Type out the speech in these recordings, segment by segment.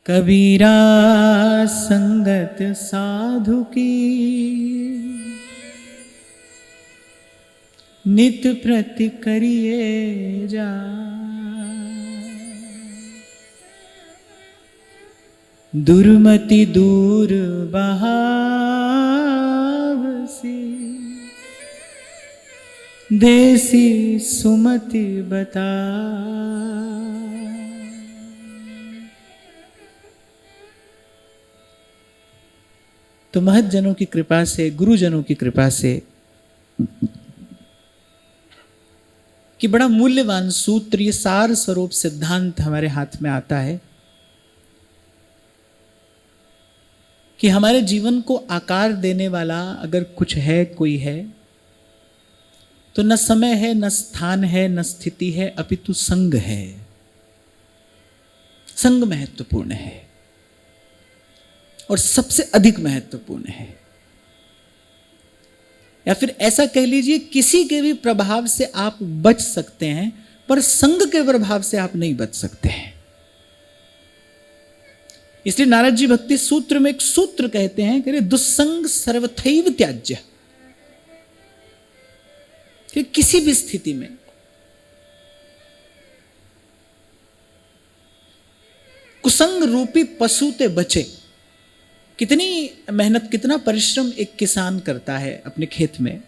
कबीरा संगत साधु की नित प्रति करिए जा। दुर्मति दूर बहावसी देसी सुमति बता। तो महज्जनों की कृपा से, गुरुजनों की कृपा से कि बड़ा मूल्यवान सूत्र, ये सार स्वरूप सिद्धांत हमारे हाथ में आता है कि हमारे जीवन को आकार देने वाला अगर कुछ है, कोई है, तो न समय है, न स्थान है, न स्थिति है, अपितु संग है। संग महत्वपूर्ण है और सबसे अधिक महत्वपूर्ण है। या फिर ऐसा कह लीजिए, किसी के भी प्रभाव से आप बच सकते हैं, पर संग के प्रभाव से आप नहीं बच सकते हैं। इसलिए नारद जी भक्ति सूत्र में एक सूत्र कहते हैं कि दुस्संग सर्वथैव त्याज्य, कि किसी भी स्थिति में कुसंग रूपी पशु ते बचे। कितनी मेहनत, कितना परिश्रम एक किसान करता है अपने खेत में।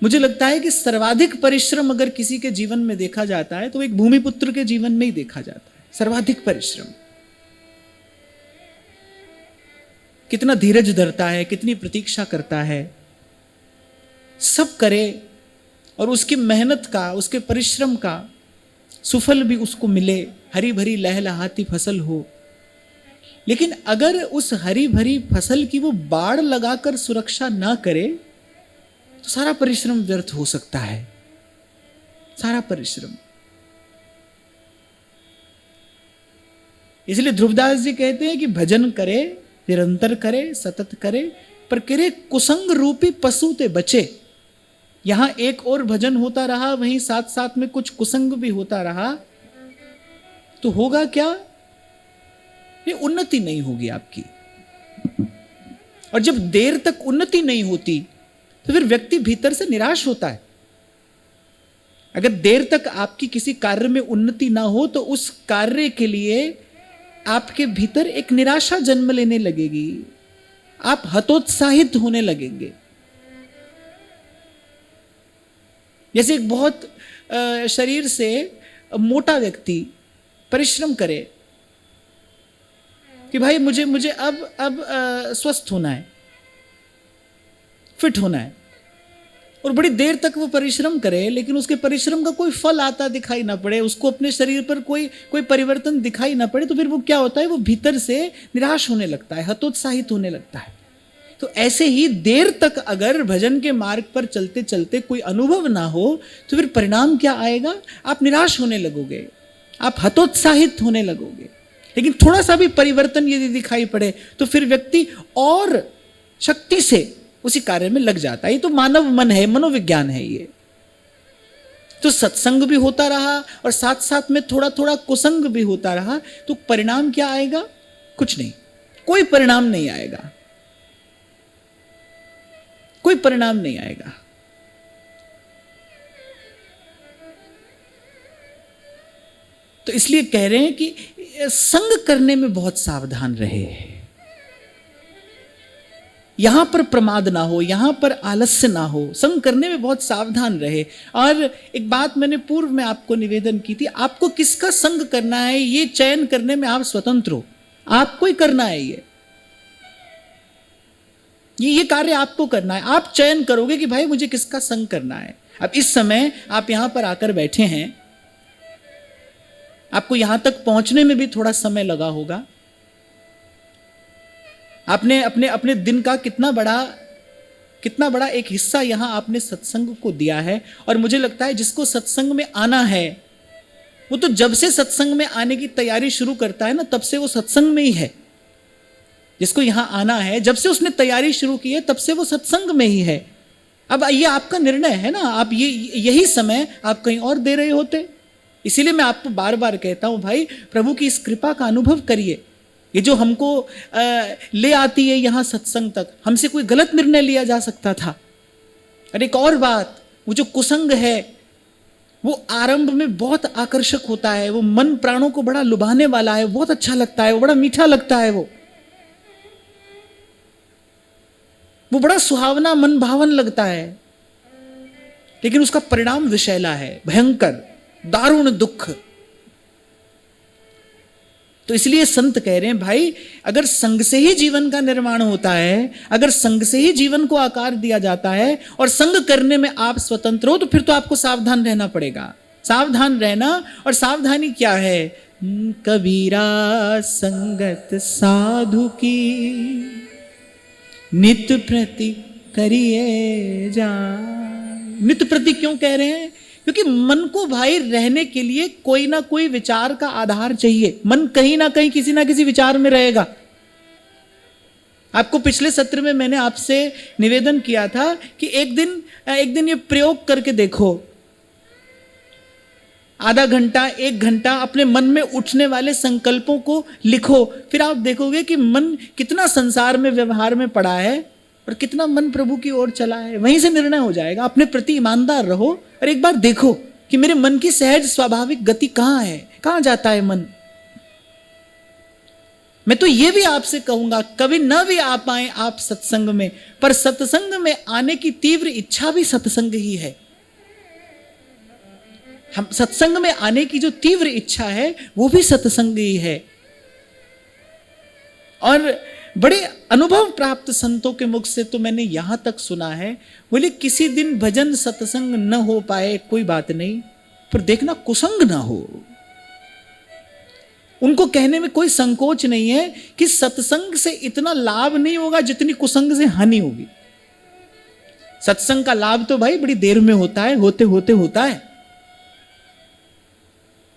मुझे लगता है कि सर्वाधिक परिश्रम अगर किसी के जीवन में देखा जाता है तो एक भूमिपुत्र के जीवन में ही देखा जाता है। सर्वाधिक परिश्रम, कितना धीरज धरता है, कितनी प्रतीक्षा करता है, सब करे और उसकी मेहनत का, उसके परिश्रम का सुफल भी उसको मिले, हरी भरी लहलहाती फसल हो। लेकिन अगर उस हरी भरी फसल की वो बाड़ लगाकर सुरक्षा ना करे तो सारा परिश्रम व्यर्थ हो सकता है। सारा परिश्रम। इसलिए ध्रुवदास जी कहते हैं कि भजन करे, निरंतर करे, सतत करे, पर करे कुसंग रूपी पशु ते बचे। यहां एक और भजन होता रहा, वहीं साथ साथ में कुछ कुसंग भी होता रहा, तो होगा क्या? ये उन्नति नहीं होगी आपकी। और जब देर तक उन्नति नहीं होती तो फिर व्यक्ति भीतर से निराश होता है। अगर देर तक आपकी किसी कार्य में उन्नति ना हो तो उस कार्य के लिए आपके भीतर एक निराशा जन्म लेने लगेगी, आप हतोत्साहित होने लगेंगे। जैसे एक बहुत शरीर से मोटा व्यक्ति परिश्रम करे कि भाई मुझे अब स्वस्थ होना है, फिट होना है, और बड़ी देर तक वो परिश्रम करे, लेकिन उसके परिश्रम का कोई फल आता दिखाई ना पड़े, उसको अपने शरीर पर कोई परिवर्तन दिखाई ना पड़े, तो फिर वो क्या होता है? वो भीतर से निराश होने लगता है, हतोत्साहित होने लगता है। तो ऐसे ही देर तक अगर भजन के मार्ग पर चलते चलते कोई अनुभव ना हो तो फिर परिणाम क्या आएगा? आप निराश होने लगोगे, आप हतोत्साहित होने लगोगे। लेकिन थोड़ा सा भी परिवर्तन यदि दिखाई पड़े तो फिर व्यक्ति और शक्ति से उसी कार्य में लग जाता है। ये तो मानव मन है, मनोविज्ञान है ये। तो सत्संग भी होता रहा और साथ साथ में थोड़ा थोड़ा कुसंग भी होता रहा, तो परिणाम क्या आएगा? कुछ नहीं, कोई परिणाम नहीं आएगा, कोई परिणाम नहीं आएगा। तो इसलिए कह रहे हैं कि संग करने में बहुत सावधान रहे, यहां पर प्रमाद ना हो, यहां पर आलस्य ना हो, संग करने में बहुत सावधान रहे। और एक बात मैंने पूर्व में आपको निवेदन की थी, आपको किसका संग करना है ये चयन करने में आप स्वतंत्र हो, आपको ही करना है। ये कार्य आपको करना है, आप चयन करोगे कि भाई मुझे किसका संग करना है। अब इस समय आप यहां पर आकर बैठे हैं, आपको यहां तक पहुंचने में भी थोड़ा समय लगा होगा। आपने अपने अपने दिन का कितना बड़ा एक हिस्सा यहां आपने सत्संग को दिया है। और मुझे लगता है जिसको सत्संग में आना है वो तो जब से सत्संग में आने की तैयारी शुरू करता है ना, तब से वो सत्संग में ही है। जिसको यहां आना है, जब से उसने तैयारी शुरू की है तब से वो सत्संग में ही है। अब ये आपका निर्णय है ना, आप यही समय आप कहीं और दे रहे होते, इसीलिए मैं आपको बार बार कहता हूं भाई, प्रभु की इस कृपा का अनुभव करिए। ये जो हमको ले आती है यहाँ सत्संग तक, हमसे कोई गलत निर्णय लिया जा सकता था। और एक और बात, वो जो कुसंग है वो आरंभ में बहुत आकर्षक होता है, वो मन प्राणों को बड़ा लुभाने वाला है, बहुत अच्छा लगता है, वो बड़ा मीठा लगता है, वो बड़ा सुहावना मन भावन लगता है, लेकिन उसका परिणाम विषैला है, भयंकर दारुण दुख। तो इसलिए संत कह रहे हैं भाई, अगर संग से ही जीवन का निर्माण होता है, अगर संग से ही जीवन को आकार दिया जाता है और संग करने में आप स्वतंत्र हो, तो फिर तो आपको सावधान रहना पड़ेगा। सावधान रहना, और सावधानी क्या है? कबीरा संगत साधु की नित प्रति करिए जा। नित प्रति क्यों कह रहे हैं? क्योंकि मन को भाई रहने के लिए कोई ना कोई विचार का आधार चाहिए। मन कहीं ना कहीं किसी ना किसी विचार में रहेगा। आपको पिछले सत्र में मैंने आपसे निवेदन किया था कि एक दिन ये प्रयोग करके देखो, आधा घंटा 1 घंटा अपने मन में उठने वाले संकल्पों को लिखो, फिर आप देखोगे कि मन कितना संसार में व्यवहार में पड़ा है और कितना मन प्रभु की ओर चला है। वहीं से निर्णय हो जाएगा। अपने प्रति ईमानदार रहो और एक बार देखो कि मेरे मन की सहज स्वाभाविक गति कहां है, कहां जाता है मन। मैं तो ये भी आपसे कहूंगा, कभी न भी आ पाए आप सत्संग में, पर सत्संग में आने की तीव्र इच्छा भी सत्संग ही है। हम सत्संग में आने की जो तीव्र इच्छा है वो भी सत्संग ही है। और बड़े अनुभव प्राप्त संतों के मुख से तो मैंने यहां तक सुना है, बोले किसी दिन भजन सत्संग न हो पाए कोई बात नहीं, पर देखना कुसंग ना हो। उनको कहने में कोई संकोच नहीं है कि सत्संग से इतना लाभ नहीं होगा जितनी कुसंग से हानि होगी। सत्संग का लाभ तो भाई बड़ी देर में होता है, होते होते होता है।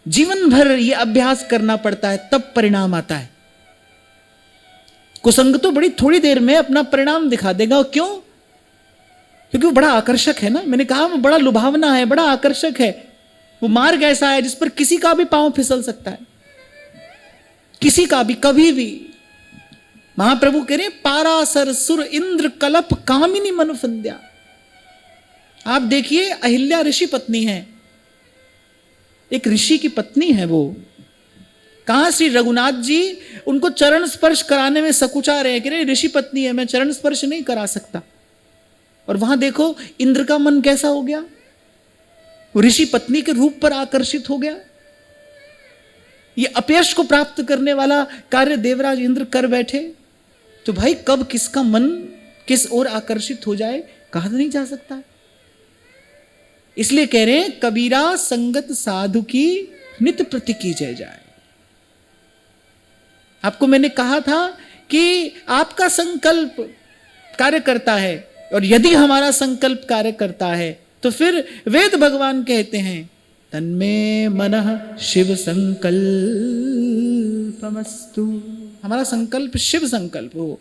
जीवन भर ये अभ्यास करना पड़ता है, तब परिणाम आता है। कुसंग तो बड़ी थोड़ी देर में अपना परिणाम दिखा देगा। क्यों? क्योंकि वो बड़ा आकर्षक है ना। मैंने कहा वो बड़ा लुभावना है, बड़ा आकर्षक है। वो मार्ग ऐसा है जिस पर किसी का भी पांव फिसल सकता है, किसी का भी, कभी भी। महाप्रभु कह रहे पारासर सुर इंद्र कलप कामिनी मनुफंद्या। आप देखिए, अहिल्या ऋषि पत्नी है, एक ऋषि की पत्नी है। वो कहां श्री रघुनाथ जी उनको चरण स्पर्श कराने में सकुचा रहे कि ऋषि पत्नी है, मैं चरण स्पर्श नहीं करा सकता। और वहां देखो इंद्र का मन कैसा हो गया, वो ऋषि पत्नी के रूप पर आकर्षित हो गया। ये अपयश को प्राप्त करने वाला कार्य देवराज इंद्र कर बैठे। तो भाई कब किसका मन किस ओर आकर्षित हो जाए कहा नहीं जा सकता। इसलिए कह रहे हैं कबीरा संगत साधु की नित प्रति की जय जाए। आपको मैंने कहा था कि आपका संकल्प कार्य करता है, और यदि हमारा संकल्प कार्य करता है तो फिर वेद भगवान कहते हैं तन्मे मनः शिव संकल्पमस्तु। हमारा संकल्प शिव संकल्प हो।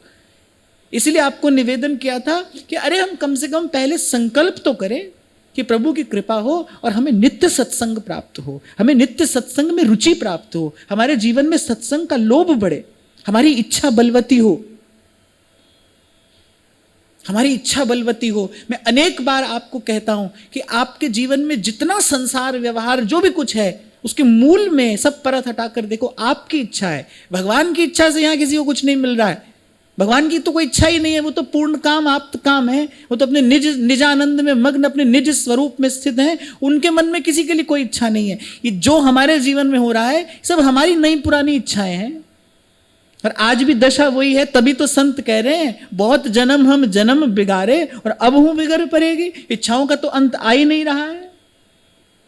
इसलिए आपको निवेदन किया था कि अरे हम कम से कम पहले संकल्प तो करें कि प्रभु की कृपा हो और हमें नित्य सत्संग प्राप्त हो, हमें नित्य सत्संग में रुचि प्राप्त हो, हमारे जीवन में सत्संग का लोभ बढ़े, हमारी इच्छा बलवती हो, हमारी इच्छा बलवती हो। मैं अनेक बार आपको कहता हूं कि आपके जीवन में जितना संसार व्यवहार जो भी कुछ है, उसके मूल में सब परत हटाकर देखो, आपकी इच्छा है। भगवान की इच्छा से यहां किसी को कुछ नहीं मिल रहा है। भगवान की तो कोई इच्छा ही नहीं है, वो तो पूर्ण काम आप्त काम है। वो तो अपने निजानंद में मग्न, अपने निज स्वरूप में स्थित हैं। उनके मन में किसी के लिए कोई इच्छा नहीं है। ये जो हमारे जीवन में हो रहा है सब हमारी नई पुरानी इच्छाएं हैं, और आज भी दशा वही है। तभी तो संत कह रहे हैं बहुत जन्म हम जन्म बिगाड़े और अब हूं बिगड़ पड़ेगी। इच्छाओं का तो अंत आ ही नहीं रहा है।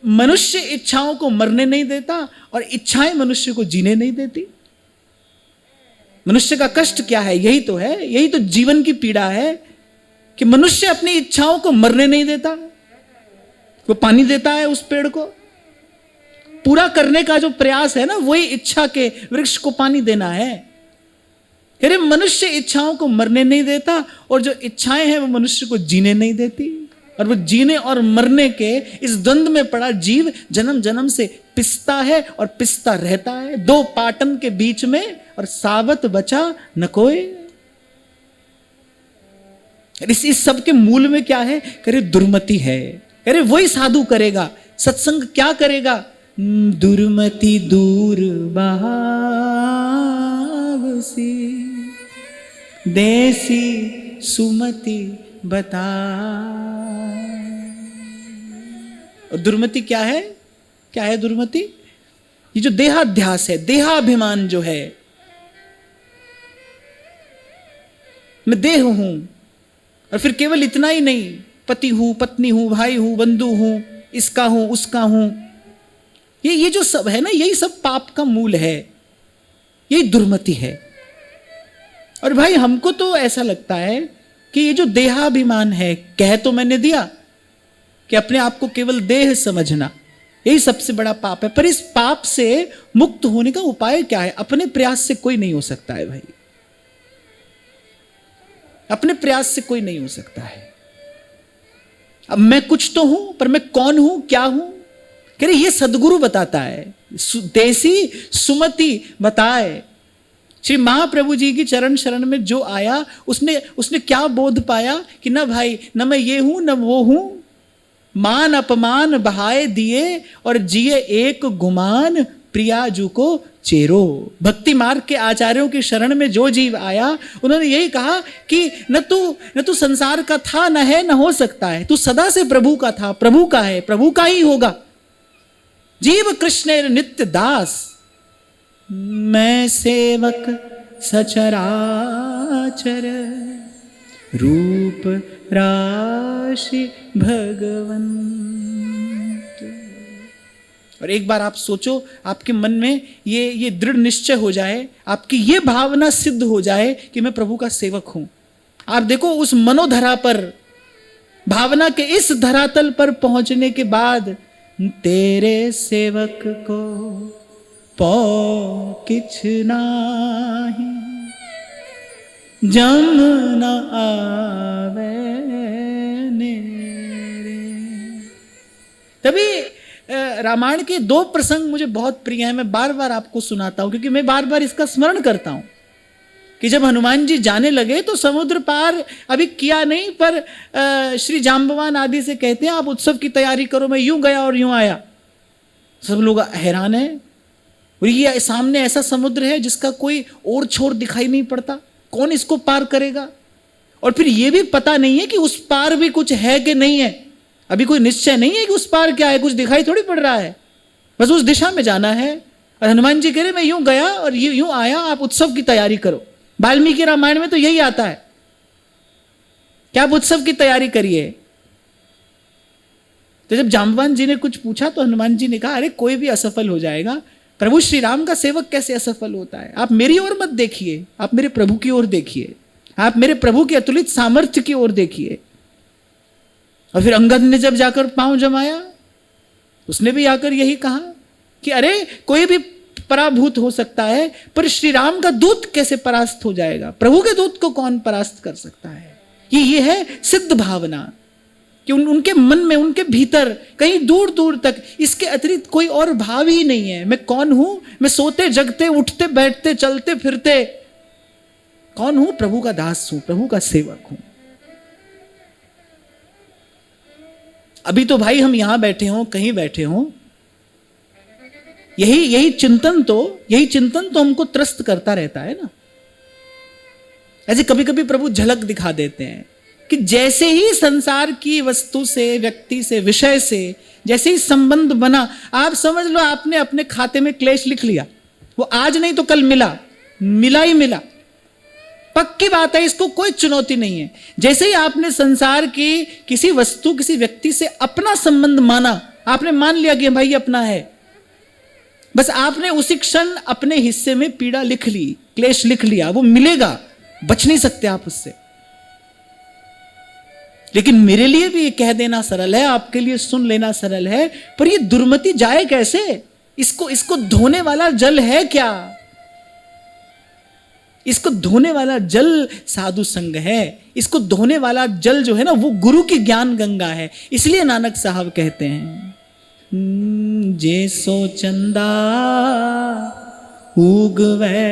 मनुष्य इच्छाओं को मरने नहीं देता और इच्छाएं मनुष्य को जीने नहीं देती। मनुष्य का कष्ट क्या है? यही तो है, यही तो जीवन की पीड़ा है कि मनुष्य अपनी इच्छाओं को मरने नहीं देता। वो पानी देता है उस पेड़ को, पूरा करने का जो प्रयास है ना, वही इच्छा के वृक्ष को पानी देना है। अरे मनुष्य इच्छाओं को मरने नहीं देता और जो इच्छाएं हैं वो मनुष्य को जीने नहीं देती। और वो जीने और मरने के इस द्वंद में पड़ा जीव जन्म जन्म से पिसता है और पिसता रहता है, दो पाटन के बीच में, और सावत बचा न कोई। इस सब के मूल में क्या है? करे दुर्मति है। करे वही साधु करेगा, सत्संग क्या करेगा? दुर्मति दूर बहावसी, देसी सुमति बता। और दुर्मति क्या है? क्या है दुर्मति? ये जो देहाध्यास है, देहाभिमान जो है, मैं देह हूं, और फिर केवल इतना ही नहीं, पति हूं, पत्नी हूं, भाई हूं, बंधु हूं, इसका हूं, उसका हूं, ये जो सब है ना, यही सब पाप का मूल है, यही दुर्मति है। और भाई हमको तो ऐसा लगता है कि ये जो देहाभिमान है, कह तो मैंने दिया कि अपने आप को केवल देह समझना, यही सबसे बड़ा पाप है। पर इस पाप से मुक्त होने का उपाय क्या है? अपने प्रयास से कोई नहीं हो सकता है भाई, अपने प्रयास से कोई नहीं हो सकता है। अब मैं कुछ तो हूं, पर मैं कौन हूं, क्या हूं? कह रहे ये सदगुरु बताता है, देसी सुमति बताए। श्री महाप्रभु जी की चरण शरण में जो आया, उसने क्या बोध पाया कि न भाई, न मैं ये हूं न वो हूं, मान अपमान बहाए दिए और जिए एक गुमान, प्रियाजू को चेरो। भक्ति मार्ग के आचार्यों की शरण में जो जीव आया, उन्होंने यही कहा कि न तू संसार का था, न है, न हो सकता है, तू सदा से प्रभु का था, प्रभु का है, प्रभु का ही होगा। जीव कृष्ण नित्य दास, मैं सेवक सचराचर, रूप राशि भगवंत। और एक बार आप सोचो, आपके मन में ये दृढ़ निश्चय हो जाए, आपकी ये भावना सिद्ध हो जाए कि मैं प्रभु का सेवक हूं। आप देखो उस मनोधरा पर, भावना के इस धरातल पर पहुंचने के बाद, तेरे सेवक को पौ किछ नाही, जम न आवे नेरे। तभी रामायण के दो प्रसंग मुझे बहुत प्रिय हैं, मैं बार बार आपको सुनाता हूं, क्योंकि मैं बार बार इसका स्मरण करता हूं कि जब हनुमान जी जाने लगे तो समुद्र पार अभी किया नहीं, पर श्री जाम्बवान आदि से कहते हैं आप उत्सव की तैयारी करो, मैं यूं गया और यूं आया। सब लोग हैरान है, और ये सामने ऐसा समुद्र है जिसका कोई और छोर दिखाई नहीं पड़ता, कौन इसको पार करेगा? और फिर ये भी पता नहीं है कि उस पार भी कुछ है कि नहीं है, अभी कोई निश्चय नहीं है कि उस पार क्या है, कुछ दिखाई थोड़ी पड़ रहा है, बस उस दिशा में जाना है। और हनुमान जी कह रहे मैं यूं गया और यूं आया, आप उत्सव की तैयारी करो। वाल्मीकि रामायण में तो यही आता है कि आप उत्सव की तैयारी करिए। तो जब जाम्बवान जी ने कुछ पूछा तो हनुमान जी ने कहा अरे कोई भी असफल हो जाएगा, प्रभु श्री राम का सेवक कैसे असफल होता है? आप मेरी ओर मत देखिए, आप मेरे प्रभु की ओर देखिए, आप मेरे प्रभु के अतुलित सामर्थ्य की ओर देखिए। और फिर अंगद ने जब जाकर पांव जमाया, उसने भी आकर यही कहा कि अरे कोई भी पराभूत हो सकता है, पर श्री राम का दूत कैसे परास्त हो जाएगा? प्रभु के दूत को कौन परास्त कर सकता है? ये है सिद्ध भावना कि उनके मन में, उनके भीतर कहीं दूर दूर तक इसके अतिरिक्त कोई और भाव ही नहीं है। मैं कौन हूं? मैं सोते जगते उठते बैठते चलते फिरते कौन हूं? प्रभु का दास हूं, प्रभु का सेवक हूं। अभी तो भाई हम यहां बैठे हों, कहीं बैठे हों, यही चिंतन तो हमको त्रस्त करता रहता है ना। ऐसे कभी कभी प्रभु झलक दिखा देते हैं कि जैसे ही संसार की वस्तु से, व्यक्ति से, विषय से जैसे ही संबंध बना, आप समझ लो आपने अपने खाते में क्लेश लिख लिया, वो आज नहीं तो कल मिला ही मिला, पक्की बात है, इसको कोई चुनौती नहीं है। जैसे ही आपने संसार की किसी वस्तु, किसी व्यक्ति से अपना संबंध माना, आपने मान लिया कि भाई अपना है, बस आपने उसी क्षण अपने हिस्से में पीड़ा लिख ली, क्लेश लिख लिया, वो मिलेगा, बच नहीं सकते आप उससे। लेकिन मेरे लिए भी ये कह देना सरल है, आपके लिए सुन लेना सरल है, पर ये दुर्मति जाए कैसे? इसको धोने वाला जल है क्या? इसको धोने वाला जल साधु संग है, इसको धोने वाला जल जो है ना वो गुरु की ज्ञान गंगा है। इसलिए नानक साहब कहते हैं जे सो चंदा उगवे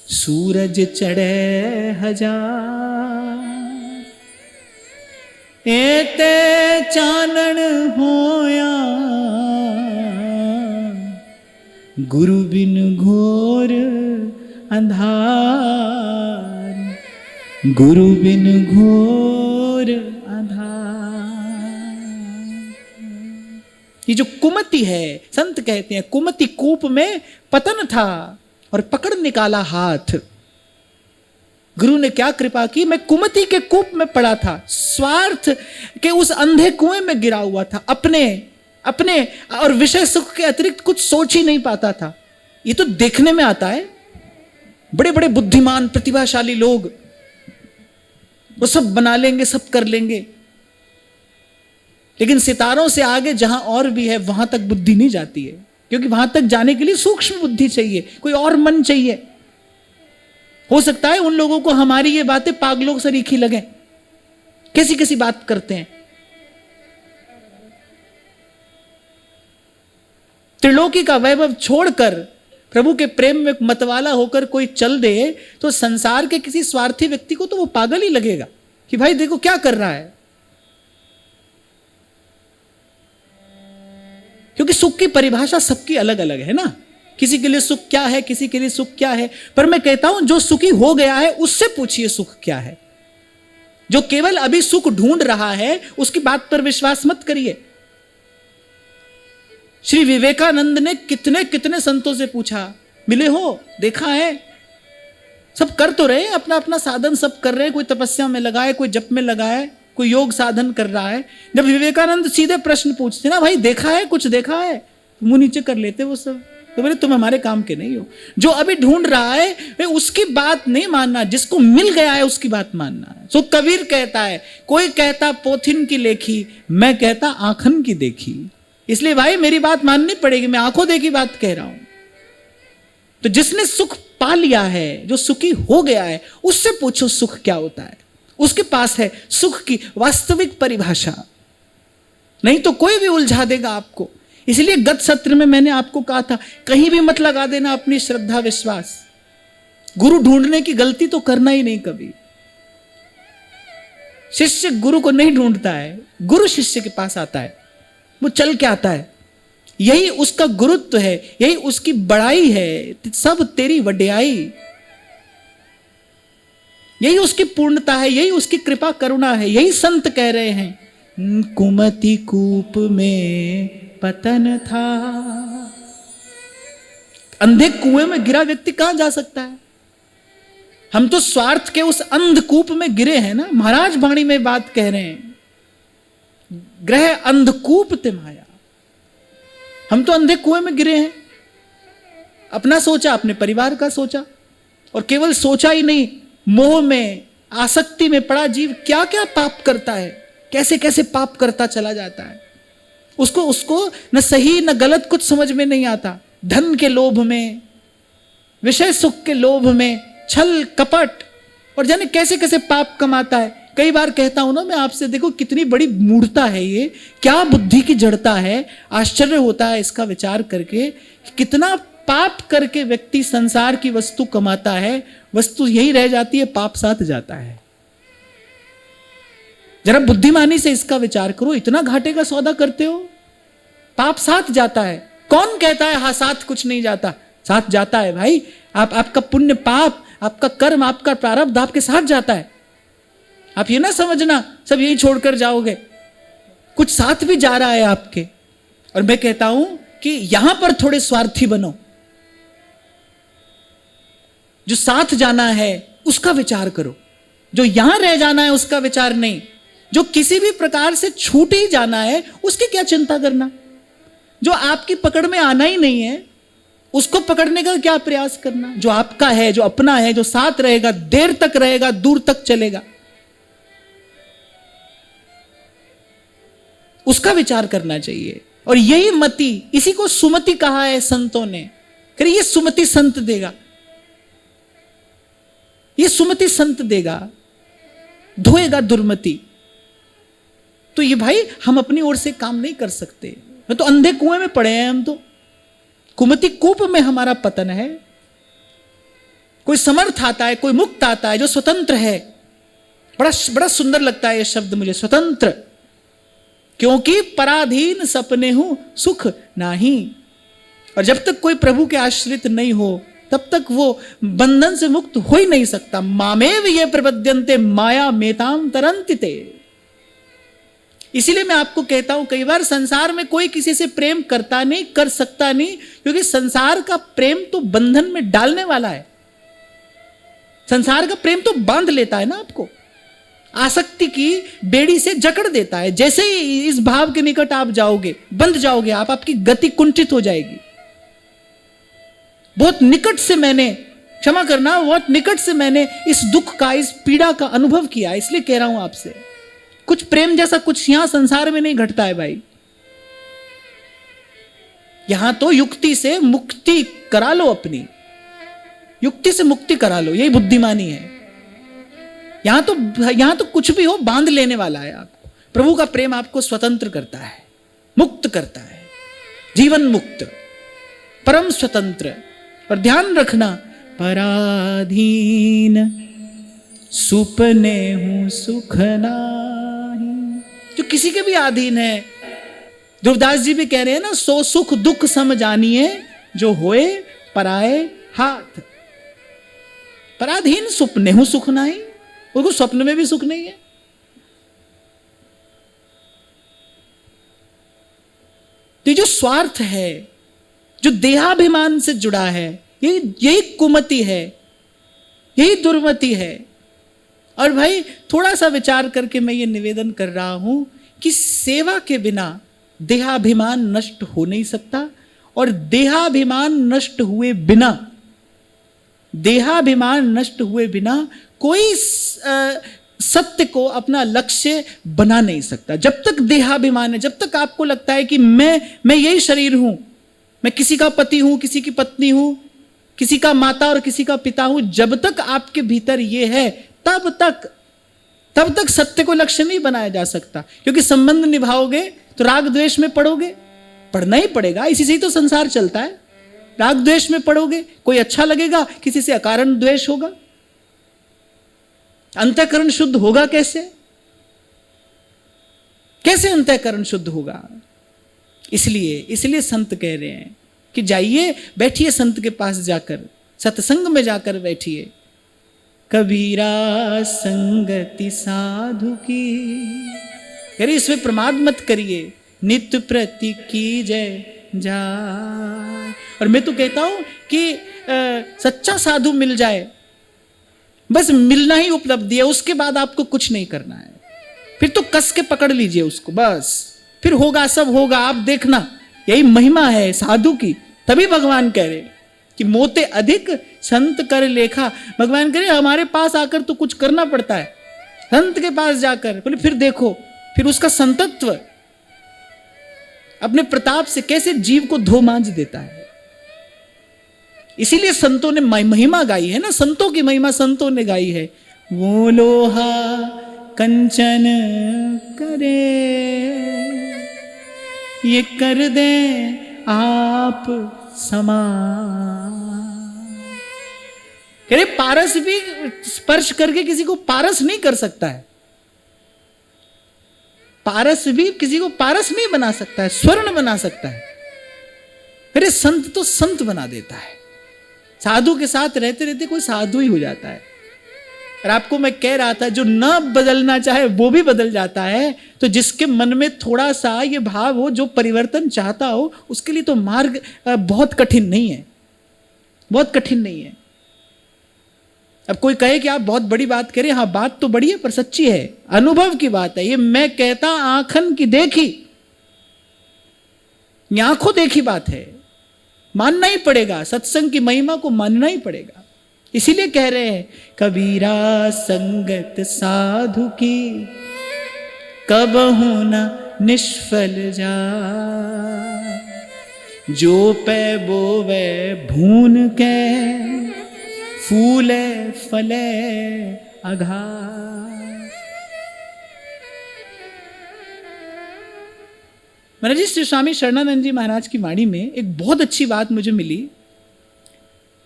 सूरज चढ़े हजार, एते चानन होया गुरु बिन घोर अंधार, गुरु बिन घोर अंधार। ये जो कुमति है, संत कहते हैं कुमति कूप में पतन था और पकड़ निकाला हाथ। गुरु ने क्या कृपा की, मैं कुमति के कूप में पड़ा था, स्वार्थ के उस अंधे कुएं में गिरा हुआ था, अपने और विषय सुख के अतिरिक्त कुछ सोच ही नहीं पाता था। ये तो देखने में आता है, बड़े बड़े बुद्धिमान प्रतिभाशाली लोग वो सब बना लेंगे, सब कर लेंगे, लेकिन सितारों से आगे जहां और भी है वहां तक बुद्धि नहीं जाती है, क्योंकि वहां तक जाने के लिए सूक्ष्म बुद्धि चाहिए, कोई और मन चाहिए। हो सकता है उन लोगों को हमारी ये बातें पागलों से रीखी लगे, कैसी कैसी बात करते हैं। त्रिलोकी का वैभव छोड़कर प्रभु के प्रेम में मतवाला होकर कोई चल दे तो संसार के किसी स्वार्थी व्यक्ति को तो वो पागल ही लगेगा कि भाई देखो क्या कर रहा है। क्योंकि सुख की परिभाषा सबकी अलग अलग है ना, किसी के लिए सुख क्या है, किसी के लिए सुख क्या है। पर मैं कहता हूं जो सुखी हो गया है उससे पूछिए सुख क्या है। जो केवल अभी सुख ढूंढ रहा है उसकी बात पर विश्वास मत करिए। श्री विवेकानंद ने कितने कितने संतों से पूछा, मिले हो, देखा है, सब कर तो रहे, अपना अपना साधन सब कर रहे हैं, कोई तपस्या में लगा है, कोई जप में लगा है, कोई योग साधन कर रहा है। जब विवेकानंद सीधे प्रश्न पूछते ना, भाई देखा है, कुछ देखा है, मुंह नीचे कर लेते वो सब। तो बोले तुम हमारे काम के नहीं हो। जो अभी ढूंढ रहा है उसकी बात नहीं मानना, जिसको मिल गया है उसकी बात मानना है। सो कबीर कहता है, कोई कहता पोथिन की लेखी, मैं कहता आंखन की देखी। इसलिए भाई मेरी बात माननी पड़ेगी, मैं आंखों देखी बात कह रहा हूं। तो जिसने सुख पा लिया है, जो सुखी हो गया है, उससे पूछो सुख क्या होता है। उसके पास है सुख की वास्तविक परिभाषा, नहीं तो कोई भी उलझा देगा आपको। इसलिए गत सत्र में मैंने आपको कहा था, कहीं भी मत लगा देना अपनी श्रद्धा विश्वास। गुरु ढूंढने की गलती तो करना ही नहीं कभी। शिष्य गुरु को नहीं ढूंढता है, गुरु शिष्य के पास आता है, वो चल के आता है। यही उसका गुरुत्व है, यही उसकी बड़ाई है, सब तेरी वड्याई, यही उसकी पूर्णता है, यही उसकी कृपा करुणा है। यही संत कह रहे हैं, कुमति कूप में पतन था। अंधे कुएं में गिरा व्यक्ति कहां जा सकता है। हम तो स्वार्थ के उस अंधकूप में गिरे हैं ना। महाराज वाणी में बात कह रहे हैं, ग्रह अंधकूप तिमाया। हम तो अंधे कुएं में गिरे हैं, अपना सोचा, अपने परिवार का सोचा, और केवल सोचा ही नहीं, मोह में आसक्ति में पड़ा जीव क्या क्या पाप करता है, कैसे कैसे पाप करता चला जाता है। उसको न सही न गलत कुछ समझ में नहीं आता। धन के लोभ में, विषय सुख के लोभ में, छल कपट, और जाने कैसे कैसे पाप कमाता है। कई बार कहता हूं ना मैं आपसे, देखो कितनी बड़ी मूढ़ता है ये, क्या बुद्धि की जड़ता है। आश्चर्य होता है इसका विचार करके, कितना पाप करके व्यक्ति संसार की वस्तु कमाता है, वस्तु यही रह जाती है, पाप साथ जाता है। जरा बुद्धिमानी से इसका विचार करो, इतना घाटे का सौदा करते हो, पाप साथ जाता है। कौन कहता है हाँ साथ कुछ नहीं जाता, साथ जाता है भाई। आपका पुण्य पाप, आपका कर्म, आपका प्रारब्ध आपके साथ जाता है। आप ये ना समझना सब यही छोड़कर जाओगे, कुछ साथ भी जा रहा है आपके। और मैं कहता हूं कि यहां पर थोड़े स्वार्थी बनो, जो साथ जाना है उसका विचार करो, जो यहां रह जाना है उसका विचार नहीं। जो किसी भी प्रकार से छूट ही जाना है उसकी क्या चिंता करना। जो आपकी पकड़ में आना ही नहीं है उसको पकड़ने का क्या प्रयास करना। जो आपका है, जो अपना है, जो साथ रहेगा, देर तक रहेगा, दूर तक चलेगा, उसका विचार करना चाहिए। और यही मति, इसी को सुमति कहा है संतों ने। कह रहे ये सुमति संत देगा, ये सुमति संत देगा, धोएगा दुर्मति। तो ये भाई हम अपनी ओर से काम नहीं कर सकते, तो अंधे कुएं में पड़े हैं हम, तो कुमति कूप में हमारा पतन है। कोई समर्थ आता है, कोई मुक्त आता है जो स्वतंत्र है। बड़ा सुंदर लगता है ये शब्द मुझे, स्वतंत्र। क्योंकि पराधीन सपने हूं सुख नाही। और जब तक कोई प्रभु के आश्रित नहीं हो तब तक वो बंधन से मुक्त हो ही नहीं सकता। मामेव ये प्रपद्यन्ते माया मेताम तरन्तिते। इसीलिए मैं आपको कहता हूं, कई बार संसार में कोई किसी से प्रेम करता नहीं, कर सकता नहीं, क्योंकि संसार का प्रेम तो बंधन में डालने वाला है। संसार का प्रेम तो बांध लेता है ना आपको, आसक्ति की बेड़ी से जकड़ देता है। जैसे ही इस भाव के निकट आप जाओगे, बंध जाओगे आप, आपकी गति कुंठित हो जाएगी। बहुत निकट से मैंने, क्षमा करना, बहुत निकट से मैंने इस दुख का, इस पीड़ा का अनुभव किया, इसलिए कह रहा हूं आपसे। कुछ प्रेम जैसा कुछ यहां संसार में नहीं घटता है भाई। यहां तो युक्ति से मुक्ति करा लो, अपनी युक्ति से मुक्ति करा लो, यही बुद्धिमानी है। यहां तो कुछ भी हो बांध लेने वाला है आपको। प्रभु का प्रेम आपको स्वतंत्र करता है, मुक्त करता है, जीवन मुक्त, परम स्वतंत्र। और ध्यान रखना, पराधीन सुपने हूं सुख नाही। जो किसी के भी अधीन है, ध्रुवदास जी भी कह रहे हैं ना, सो सुख दुख सम जानिए जो होए पराए हाथ। पराधीन सुपने हूं सुख नाही, उनको स्वप्न में भी सुख नहीं है। तो जो स्वार्थ है, जो देहाभिमान से जुड़ा है, यही कुमति है, यही दुर्मति है। और भाई थोड़ा सा विचार करके मैं ये निवेदन कर रहा हूं कि सेवा के बिना देहाभिमान नष्ट हो नहीं सकता, और देहाभिमान नष्ट हुए बिना कोई सत्य को अपना लक्ष्य बना नहीं सकता। जब तक देहाभिमान है, जब तक आपको लगता है कि मैं यही शरीर हूं, मैं किसी का पति हूं, किसी की पत्नी हूं, किसी का माता और किसी का पिता हूं, जब तक आपके भीतर यह है तब तक सत्य को लक्ष्य नहीं बनाया जा सकता। क्योंकि संबंध निभाओगे तो राग द्वेष में पड़ोगे, पढ़ना ही पड़ेगा, इसी से ही तो संसार चलता है। राग द्वेष में पड़ोगे, कोई अच्छा लगेगा, किसी से अकारण द्वेष होगा, अंतःकरण शुद्ध होगा कैसे? कैसे अंतःकरण शुद्ध होगा? इसलिए संत कह रहे हैं कि जाइए, बैठिए संत के पास जाकर, सत्संग में जाकर बैठिए। कबीरा संगति साधु की, अरे इसमें प्रमाद मत करिए, नित्य प्रति की जय जाय। और मैं तो कहता हूं कि सच्चा साधु मिल जाए, बस मिलना ही उपलब्धि है, उसके बाद आपको कुछ नहीं करना है। फिर तो कस के पकड़ लीजिए उसको, बस फिर होगा, सब होगा, आप देखना। यही महिमा है साधु की। तभी भगवान कह रहे कि मोते अधिक संत कर लेखा। भगवान कह रहे हमारे पास आकर तो कुछ करना पड़ता है, संत के पास जाकर बोले फिर देखो, फिर उसका संतत्व अपने प्रताप से कैसे जीव को धो मांझ देता है। इसीलिए संतों ने महिमा गाई है ना, संतों की महिमा संतों ने गाई है। वो लोहा कंचन करे, ये कर दे आप समान। कह रहे पारस भी स्पर्श करके किसी को पारस नहीं कर सकता है, पारस भी किसी को पारस नहीं बना सकता है, स्वर्ण बना सकता है। फिर संत तो संत बना देता है। साधु के साथ रहते रहते कोई साधु ही हो जाता है। और आपको मैं कह रहा था, जो न बदलना चाहे वो भी बदल जाता है। तो जिसके मन में थोड़ा सा ये भाव हो, जो परिवर्तन चाहता हो, उसके लिए तो मार्ग बहुत कठिन नहीं है, बहुत कठिन नहीं है। अब कोई कहे कि आप बहुत बड़ी बात करें, हाँ बात तो बड़ी है पर सच्ची है, अनुभव की बात है। ये मैं कहता आंखन की देखी, आंखों देखी बात है, मानना ही पड़ेगा, सत्संग की महिमा को मानना ही पड़ेगा। इसीलिए कह रहे हैं कबीरा संगत साधु की, कबहु न निष्फल जा। जो पै बोवे भून के, फूले फले अघास। महाराज जी, श्री स्वामी शरणानंद जी महाराज की वाणी में एक बहुत अच्छी बात मुझे मिली।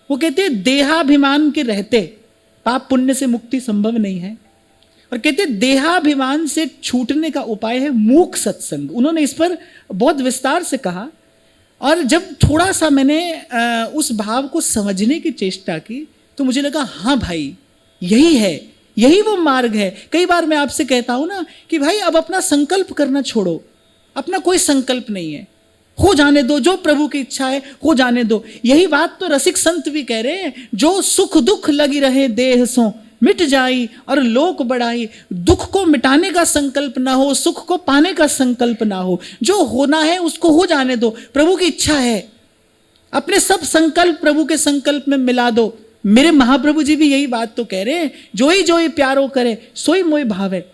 वो कहते हैं देहाभिमान के रहते पाप पुण्य से मुक्ति संभव नहीं है, और कहते हैं देहाभिमान से छूटने का उपाय है मूक सत्संग। उन्होंने इस पर बहुत विस्तार से कहा, और जब थोड़ा सा मैंने उस भाव को समझने की चेष्टा की तो मुझे लगा हाँ भाई, यही है, यही वो मार्ग है। कई बार मैं आपसे कहता हूं ना कि भाई अब अपना संकल्प करना छोड़ो, अपना कोई संकल्प नहीं है, हो जाने दो, जो प्रभु की इच्छा है हो जाने दो। यही बात तो रसिक संत भी कह रहे हैं, जो सुख दुख लगी रहे देह सो, मिट जाई और लोक बढ़ाई। दुख को मिटाने का संकल्प ना हो, सुख को पाने का संकल्प ना हो, जो होना है उसको हो जाने दो, प्रभु की इच्छा है। अपने सब संकल्प प्रभु के संकल्प में मिला दो। मेरे महाप्रभु जी भी यही बात तो कह रहे हैं, जो ही प्यारो करे सोई मोई भावे।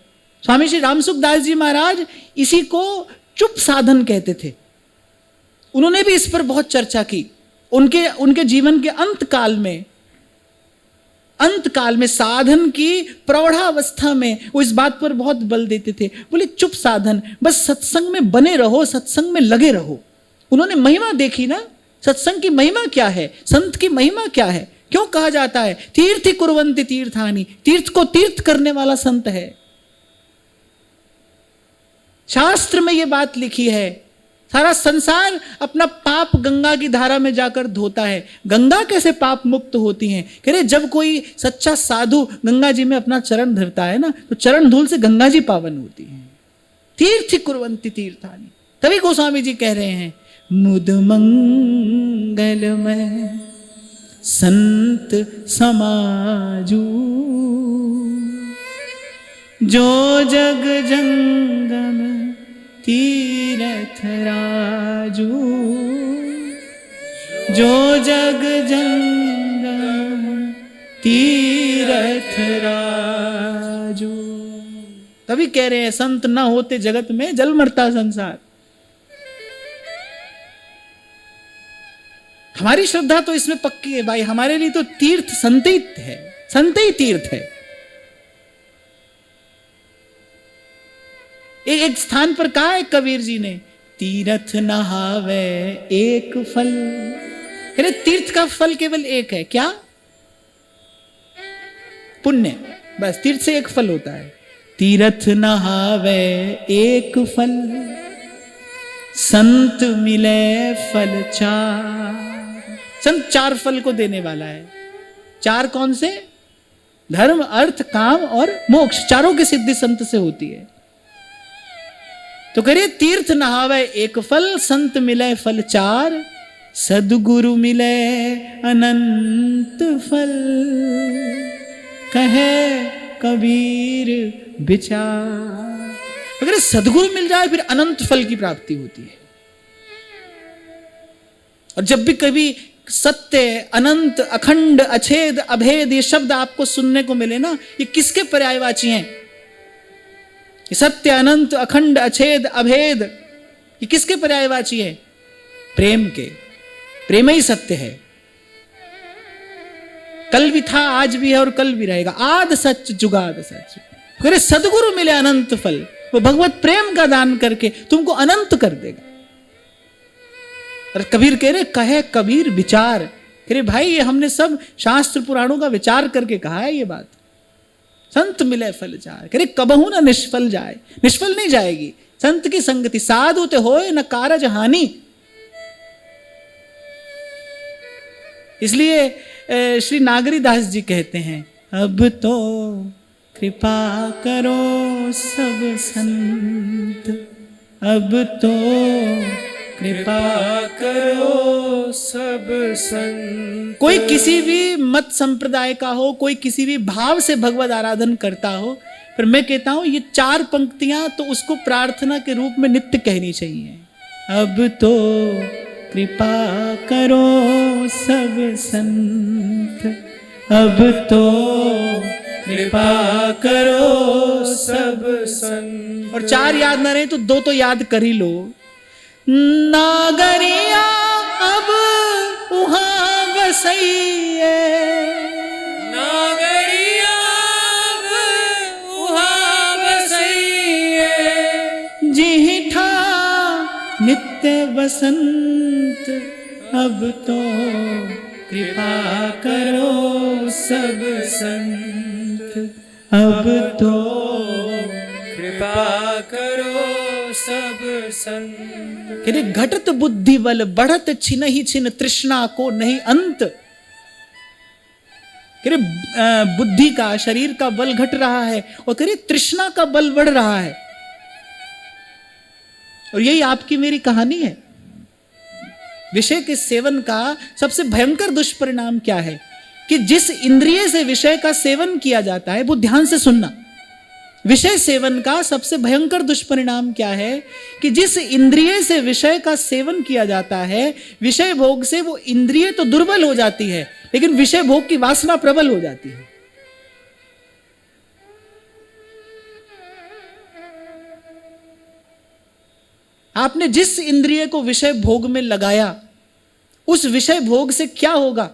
स्वामी श्री रामसुखदास जी महाराज इसी को चुप साधन कहते थे। उन्होंने भी इस पर बहुत चर्चा की। उनके जीवन के अंत काल में साधन की प्रौढ़ावस्था में वो इस बात पर बहुत बल देते थे। बोले चुप साधन, बस सत्संग में बने रहो, सत्संग में लगे रहो। उन्होंने महिमा देखी ना, सत्संग की महिमा क्या है, संत की महिमा क्या है। क्यों कहा जाता है तीर्थि कुर्वन्ति तीर्थानि, तीर्थ को तीर्थ करने वाला संत है। शास्त्र में यह बात लिखी है। सारा संसार अपना पाप गंगा की धारा में जाकर धोता है। गंगा कैसे पाप मुक्त होती है? कह रहे जब कोई सच्चा साधु गंगा जी में अपना चरण धरता है ना, तो चरण धूल से गंगा जी पावन होती है। तीर्थि कुर्वन्ति तीर्थानि। तभी गोस्वामी जी कह रहे हैं मुद मंगलमय संत समाजू, जो जग जंगम तीरथ राजू, जो जग जंगम तीरथ राजू। तभी कह रहे हैं संत न होते जगत में जल मरता संसार। हमारी श्रद्धा तो इसमें पक्की है भाई, हमारे लिए तो तीर्थ संत ही है, संत ही तीर्थ है। एक स्थान पर कहा है कबीर जी ने, तीर्थ नहावे एक फल। अरे तीर्थ का फल केवल एक है, क्या? पुण्य। बस तीर्थ से एक फल होता है। तीर्थ नहावे एक फल, संत मिले फल चार। संत चार फल को देने वाला है। चार कौन से? धर्म, अर्थ, काम और मोक्ष। चारों की सिद्धि संत से होती है। तो करिए तीर्थ नहावे एक फल, संत मिले फल चार, सदगुरु मिले अनंत फल, कहे कबीर विचार। अगर सदगुरु मिल जाए फिर अनंत फल की प्राप्ति होती है। और जब भी कभी सत्य, अनंत, अखंड, अछेद, अभेद ये शब्द आपको सुनने को मिले ना, ये किसके पर्यायवाची हैं? सत्य, अनंत, अखंड, अछेद, अभेद ये किसके पर्यायवाची है? प्रेम के। प्रेम ही सत्य है। कल भी था, आज भी है और कल भी रहेगा। आद सच जुगाद सच। फिर सदगुरु मिले अनंत फल, वो भगवत प्रेम का दान करके तुमको अनंत कर देगा। और कबीर कह रहे कहे कबीर विचार। कह रहे भाई ये हमने सब शास्त्र पुराणों का विचार करके कहा है ये बात। संत मिले फल चार। कह रहे कबहू ना निष्फल जाए। निष्फल नहीं जाएगी संत की संगति। साधु ते होए न कारज हानि। इसलिए श्री नागरीदास जी कहते हैं अब तो कृपा करो सब संत, अब तो कृपा करो सब संत। कोई किसी भी मत संप्रदाय का हो, कोई किसी भी भाव से भगवत आराधन करता हो, पर मैं कहता हूं ये चार पंक्तियां तो उसको प्रार्थना के रूप में नित्य कहनी चाहिए। अब तो कृपा करो सब संत, अब तो कृपा करो सब संत। और चार याद ना रहे तो दो तो याद कर ही लो। नागरिया बसंत अब तो कृपा करो सब संत, अब तो कृपा करो सब संत। कि घटत बुद्धि बल बढ़त छिन ही छिन तृष्णा को नहीं अंत। कि बुद्धि का शरीर का बल घट रहा है और करिए तृष्णा का बल बढ़ रहा है। और यही आपकी मेरी कहानी है। विषय के सेवन का सबसे भयंकर दुष्परिणाम क्या है कि जिस इंद्रिय से विषय का सेवन किया जाता है, वो ध्यान से सुनना, विषय सेवन का सबसे भयंकर दुष्परिणाम क्या है कि जिस इंद्रिय से विषय का सेवन किया जाता है, विषय भोग से वो इंद्रिय तो दुर्बल हो जाती है, लेकिन विषय भोग की वासना प्रबल हो जाती है। आपने जिस इंद्रिय को विषय भोग में लगाया, उस विषय भोग से क्या होगा?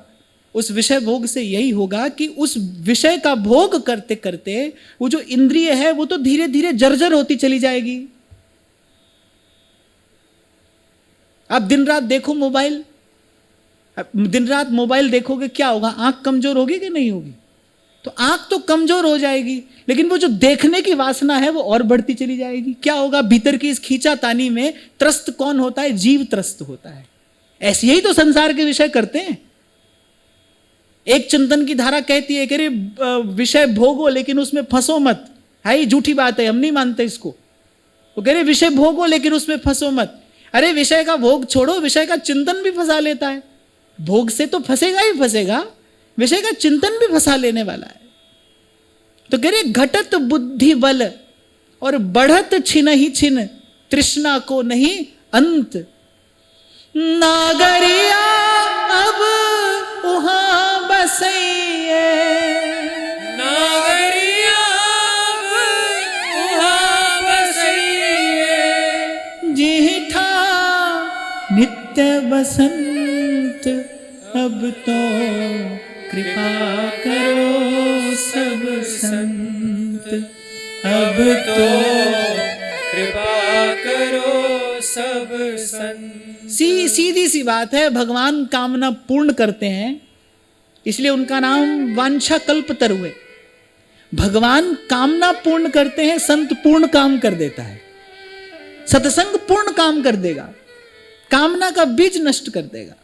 उस विषय भोग से यही होगा कि उस विषय का भोग करते करते वो जो इंद्रिय है वो तो धीरे धीरे जर्जर होती चली जाएगी। आप दिन रात देखो मोबाइल, दिन रात मोबाइल देखोगे, क्या होगा? आंख कमजोर होगी कि नहीं होगी? तो आंख तो कमजोर हो जाएगी, लेकिन वो जो देखने की वासना है वो और बढ़ती चली जाएगी। क्या होगा? भीतर की इस खींचातानी में त्रस्त कौन होता है? जीव त्रस्त होता है। ऐसे यही तो संसार के विषय करते हैं। एक चिंतन की धारा कहती है कि अरे विषय भोगो लेकिन उसमें फंसो मत। है, झूठी बात है, हम नहीं मानते इसको। वो कह रहे विषय भोगो लेकिन उसमें फंसो मत। अरे विषय का भोग छोड़ो, विषय का चिंतन भी फंसा लेता है। भोग से तो फंसेगा ही फंसेगा, विषय का चिंतन भी फंसा लेने वाला है। तो कह रहे घटत बुद्धि बल और बढ़त छिन ही छिन तृष्णा को नहीं अंत। नागरिया अब वहां बसइए, नागरिया अब वहां बसइए, जीठा नित्य बसंत अब तो कृपा करो सब संत, अब तो कृपा करो सब संत। सीधी सी बात है। भगवान कामना पूर्ण करते हैं, इसलिए उनका नाम वांछा कल्पतरु है। भगवान कामना पूर्ण करते हैं, संत पूर्ण काम कर देता है। सत्संग पूर्ण काम कर देगा, कामना का बीज नष्ट कर देगा।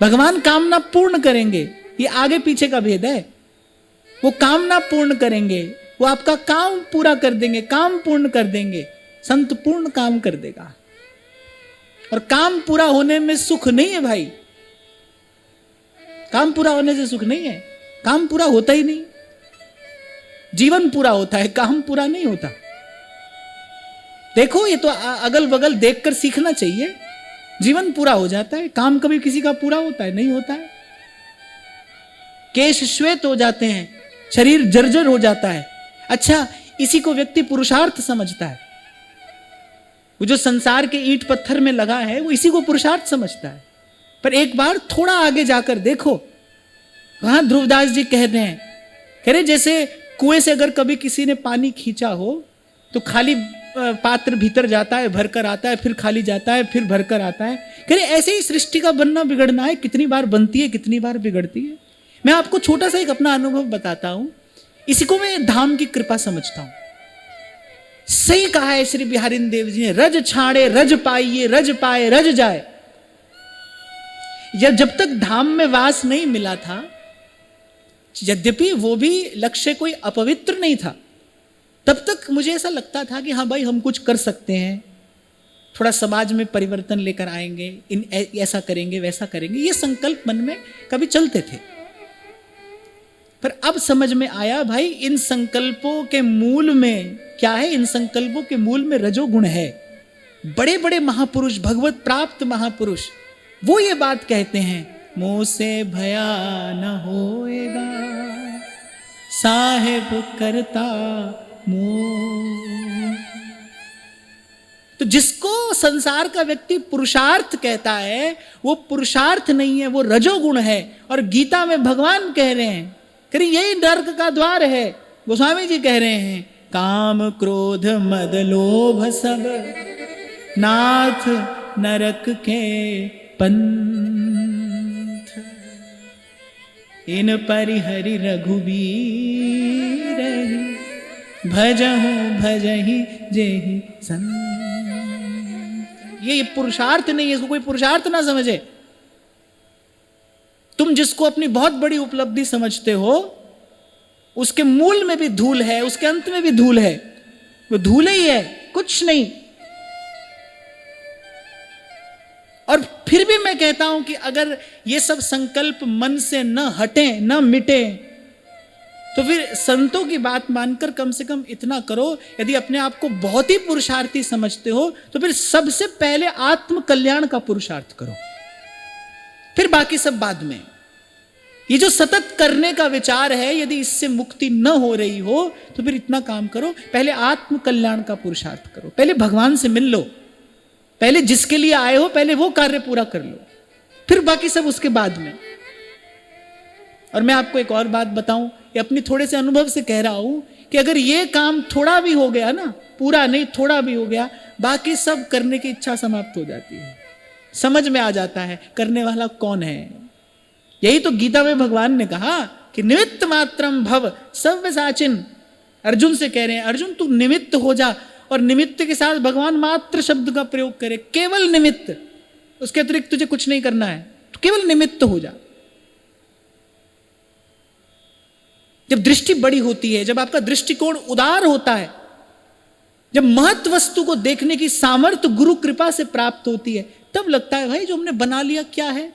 भगवान कामना पूर्ण करेंगे, ये आगे पीछे का भेद है। वो कामना पूर्ण करेंगे, वो आपका काम पूरा कर देंगे, काम पूर्ण कर देंगे। संत पूर्ण काम कर देगा। और काम पूरा होने में सुख नहीं है भाई, काम पूरा होने से सुख नहीं है। काम पूरा होता ही नहीं, जीवन पूरा होता है, काम पूरा नहीं होता। देखो, ये तो अगल बगल देखकर सीखना चाहिए। जीवन पूरा हो जाता है, काम कभी किसी का पूरा होता है? नहीं होता है। केश श्वेत हो जाते हैं, शरीर जर्जर हो जाता है। अच्छा, इसी को व्यक्ति पुरुषार्थ समझता है। वो जो संसार के ईंट पत्थर में लगा है, वो इसी को पुरुषार्थ समझता है। पर एक बार थोड़ा आगे जाकर देखो, वहां ध्रुवदास जी कह रहे हैं, कह रहे जैसे कुएं से अगर कभी किसी ने पानी खींचा हो तो खाली पात्र भीतर जाता है, भरकर आता है, फिर खाली जाता है, फिर भरकर आता है। कह रहे ऐसे ही सृष्टि का बनना बिगड़ना है, कितनी बार बनती है, कितनी बार बिगड़ती है। मैं आपको छोटा सा एक अपना अनुभव बताता हूं, इसी को मैं धाम की कृपा समझता हूं। सही कहा है श्री बिहारी देव जी ने, रज छाड़े रज पाइए, रज पाए रज जाए। जब तक धाम में वास नहीं मिला था, यद्यपि वो भी लक्ष्य कोई अपवित्र नहीं था, तब तक मुझे ऐसा लगता था कि हाँ भाई हम कुछ कर सकते हैं, थोड़ा समाज में परिवर्तन लेकर आएंगे, ऐसा करेंगे वैसा करेंगे, ये संकल्प मन में कभी चलते थे। पर अब समझ में आया भाई इन संकल्पों के मूल में क्या है? इन संकल्पों के मूल में रजोगुण है। बड़े बड़े महापुरुष, भगवत प्राप्त महापुरुष, वो ये बात कहते हैं, मुंह से भया न होएगा साहेब करता मोह। तो जिसको संसार का व्यक्ति पुरुषार्थ कहता है, वो पुरुषार्थ नहीं है, वो रजोगुण है। और गीता में भगवान कह रहे हैं, कहीं यही नर्क का द्वार है। गोस्वामी जी कह रहे हैं, काम क्रोध मद लोभ सब नाथ नरक के पंथ, इन परिहरि रघुबीर, भजहु भजहि जेहि संत। ये पुरुषार्थ नहीं है, इसको कोई पुरुषार्थ ना समझे। तुम जिसको अपनी बहुत बड़ी उपलब्धि समझते हो, उसके मूल में भी धूल है, उसके अंत में भी धूल है, वो धूल ही है, कुछ नहीं। और फिर भी मैं कहता हूं कि अगर ये सब संकल्प मन से न हटे न मिटे, तो फिर संतों की बात मानकर कम से कम इतना करो, यदि अपने आप को बहुत ही पुरुषार्थी समझते हो तो फिर सबसे पहले आत्म कल्याण का पुरुषार्थ करो, फिर बाकी सब बाद में। ये जो सतत करने का विचार है, यदि इससे मुक्ति न हो रही हो तो फिर इतना काम करो, पहले आत्म कल्याण का पुरुषार्थ करो, पहले भगवान से मिल लो, पहले जिसके लिए आए हो पहले वो कार्य पूरा कर लो, फिर बाकी सब उसके बाद में। और मैं आपको एक और बात बताऊं, ये अपनी थोड़े से अनुभव से कह रहा हूं कि अगर ये काम थोड़ा भी हो गया ना, पूरा नहीं थोड़ा भी हो गया, बाकी सब करने की इच्छा समाप्त हो जाती है, समझ में आ जाता है करने वाला कौन है। यही तो गीता में भगवान ने कहा कि निमित्त मात्रम भव सव्यसाचिन। अर्जुन से कह रहे हैं, अर्जुन तू निमित्त हो जा, और निमित्त के साथ भगवान मात्र शब्द का प्रयोग करे, केवल निमित्त, उसके अतिरिक्त तुझे कुछ नहीं करना है, तो केवल निमित्त हो जा। जब दृष्टि बड़ी होती है, जब आपका दृष्टिकोण उदार होता है, जब महत्व वस्तु को देखने की सामर्थ्य गुरु कृपा से प्राप्त होती है, तब लगता है भाई जो हमने बना लिया क्या है।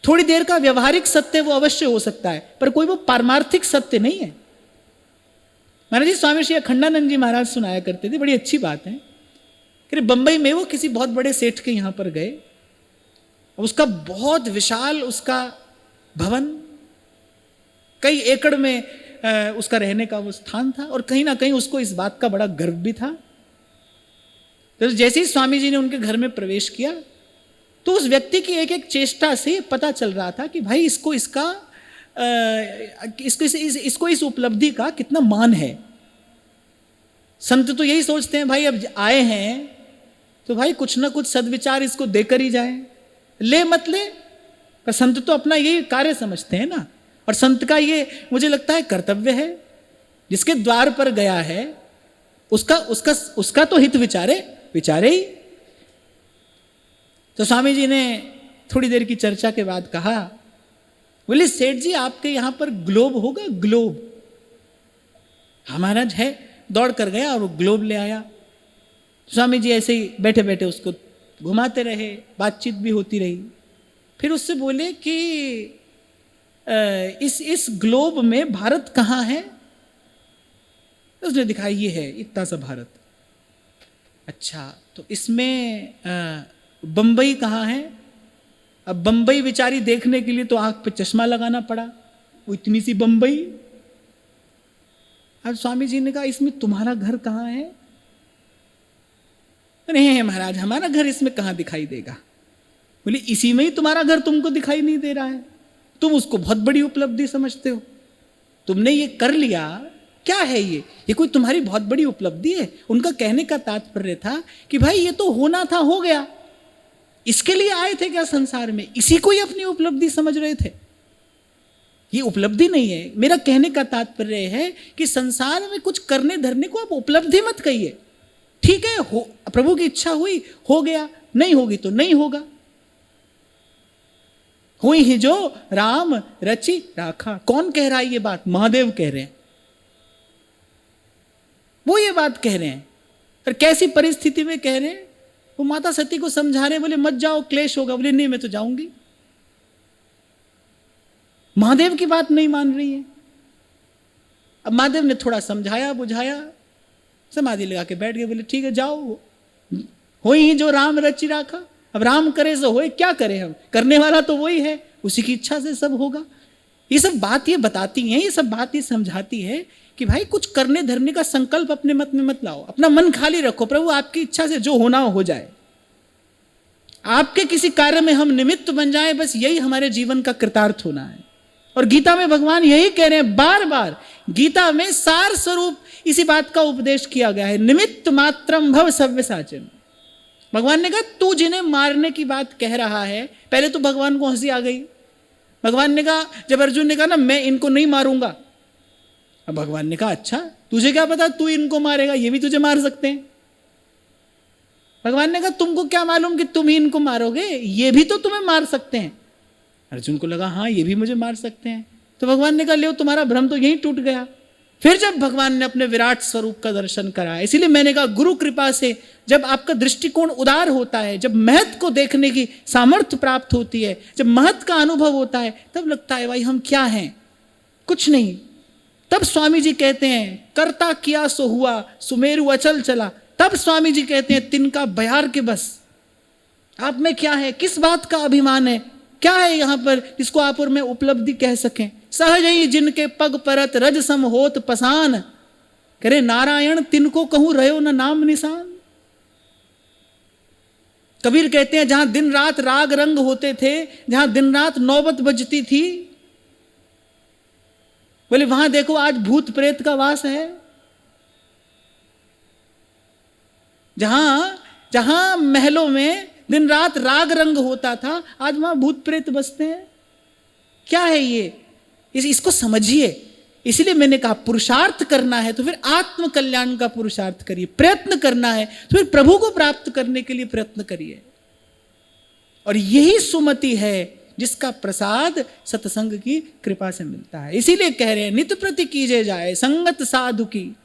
थोड़ी देर का व्यवहारिक सत्य वो अवश्य हो सकता है, पर कोई वो पारमार्थिक सत्य नहीं है। महाराज जी, स्वामी श्री अखंडानंद जी महाराज सुनाया करते थे, बड़ी अच्छी बात है कि बंबई में वो किसी बहुत बड़े सेठ के यहां पर गए, उसका बहुत विशाल उसका भवन, कई एकड़ में उसका रहने का वो स्थान था, और कहीं ना कहीं उसको इस बात का बड़ा गर्व भी था। तो जैसे ही स्वामी जी ने उनके घर में प्रवेश किया, तो उस व्यक्ति की एक एक चेष्टा से पता चल रहा था कि भाई इसको इस उपलब्धि का कितना मान है। संत तो यही सोचते हैं भाई अब आए हैं तो भाई कुछ ना कुछ सद्विचार इसको देकर ही जाए, ले मत ले, पर संत तो अपना यही कार्य समझते हैं ना। और संत का ये मुझे लगता है कर्तव्य है, जिसके द्वार पर गया है उसका तो हित विचारे ही। तो स्वामी जी ने थोड़ी देर की चर्चा के बाद कहा, बोले सेठ जी आपके यहां पर ग्लोब होगा? ग्लोब? हमारा है। दौड़ कर गया और वो ग्लोब ले आया। स्वामी जी ऐसे ही बैठे बैठे उसको घुमाते रहे, बातचीत भी होती रही। फिर उससे बोले कि इस ग्लोब में भारत कहाँ है? उसने दिखाया ये है, इतना सा भारत। अच्छा, तो इसमें बंबई कहाँ है? अब बंबई बेचारी देखने के लिए तो आंख पे चश्मा लगाना पड़ा, वो इतनी सी बंबई। अब स्वामी जी ने कहा इसमें तुम्हारा घर कहाँ है? नहीं है महाराज, हमारा घर इसमें कहाँ दिखाई देगा। बोले इसी में ही तुम्हारा घर तुमको दिखाई नहीं दे रहा है, तुम उसको बहुत बड़ी उपलब्धि समझते हो, तुमने ये कर लिया, क्या है ये कोई तुम्हारी बहुत बड़ी उपलब्धि है? उनका कहने का तात्पर्य था कि भाई ये तो होना था, हो गया, इसके लिए आए थे क्या संसार में? इसी को ही अपनी उपलब्धि समझ रहे थे। ये उपलब्धि नहीं है। मेरा कहने का तात्पर्य है कि संसार में कुछ करने धरने को आप उपलब्धि मत कहिए। ठीक है, हो प्रभु की इच्छा हुई, हो गया, नहीं होगी तो नहीं होगा। हुई ही जो राम रचि राखा। कौन कह रहा है ये बात? महादेव कह रहे हैं, वो ये बात कह रहे हैं। पर कैसी परिस्थिति में कह रहे हैं? वो माता सती को समझा रहे, बोले मत जाओ, क्लेश होगा। बोले नहीं, मैं तो जाऊंगी। महादेव की बात नहीं मान रही है। अब महादेव ने थोड़ा समझाया बुझाया, समाधि लगा के बैठ गए। बोले ठीक है जाओ, हो ही जो राम रचि राखा। अब राम करे सो होए, क्या करें हम, करने वाला तो वही है, उसी की इच्छा से सब होगा। ये सब बात ये बताती हैं, ये सब बात ये समझाती है कि भाई कुछ करने धरने का संकल्प अपने मत में मत लाओ, अपना मन खाली रखो, प्रभु आपकी इच्छा से जो होना हो जाए। आपके किसी कार्य में हम निमित्त बन जाएं, बस यही हमारे जीवन का कृतार्थ होना है। और गीता में भगवान यही कह रहे हैं, बार बार गीता में सार स्वरूप इसी बात का उपदेश किया गया है, निमित्त मात्रम भव सव्यसाचिन। भगवान ने कहा तू जिन्हें मारने की बात कह रहा है, पहले तो भगवान को हंसी आ गई। भगवान ने कहा, जब अर्जुन ने कहा ना मैं इनको नहीं मारूंगा, अब भगवान ने कहा अच्छा तुझे क्या पता तू इनको मारेगा, ये भी तुझे मार सकते हैं। भगवान ने कहा तुमको क्या मालूम कि तुम ही इनको मारोगे, ये भी तो तुम्हें मार सकते हैं। अर्जुन को लगा हाँ ये भी मुझे मार सकते हैं। तो भगवान ने कहा लो तुम्हारा भ्रम तो यहीं टूट गया। फिर जब भगवान ने अपने विराट स्वरूप का दर्शन कराया, इसीलिए मैंने कहा गुरु कृपा से जब आपका दृष्टिकोण उदार होता है, जब महत्व को देखने की सामर्थ्य प्राप्त होती है, जब महत्व का अनुभव होता है, तब लगता है भाई हम क्या हैं, कुछ नहीं। तब स्वामी जी कहते हैं करता किया सो हुआ, सुमेरु अचल चला। तब स्वामी जी कहते हैं तिनका बयार के बस, आप में क्या है, किस बात का अभिमान है, क्या है यहां पर जिसको आप और मैं उपलब्धि कह सकें। सहज ही जिनके पग परत रज सम होत पसान, करे नारायण तिनको कहूं रहो न नाम निशान। कबीर कहते हैं जहां दिन रात राग रंग होते थे, जहां दिन रात नौबत बजती थी, बोले वहां देखो आज भूत प्रेत का वास है। जहां महलों में दिन रात राग रंग होता था, आज वहां भूत प्रेत बसते हैं। क्या है ये, इसको समझिए। इसलिए मैंने कहा पुरुषार्थ करना है तो फिर आत्म कल्याण का पुरुषार्थ करिए, प्रयत्न करना है तो फिर प्रभु को प्राप्त करने के लिए प्रयत्न करिए। और यही सुमति है जिसका प्रसाद सत्संग की कृपा से मिलता है। इसीलिए कह रहे हैं नित्य प्रति कीजे जाए संगत साधु की।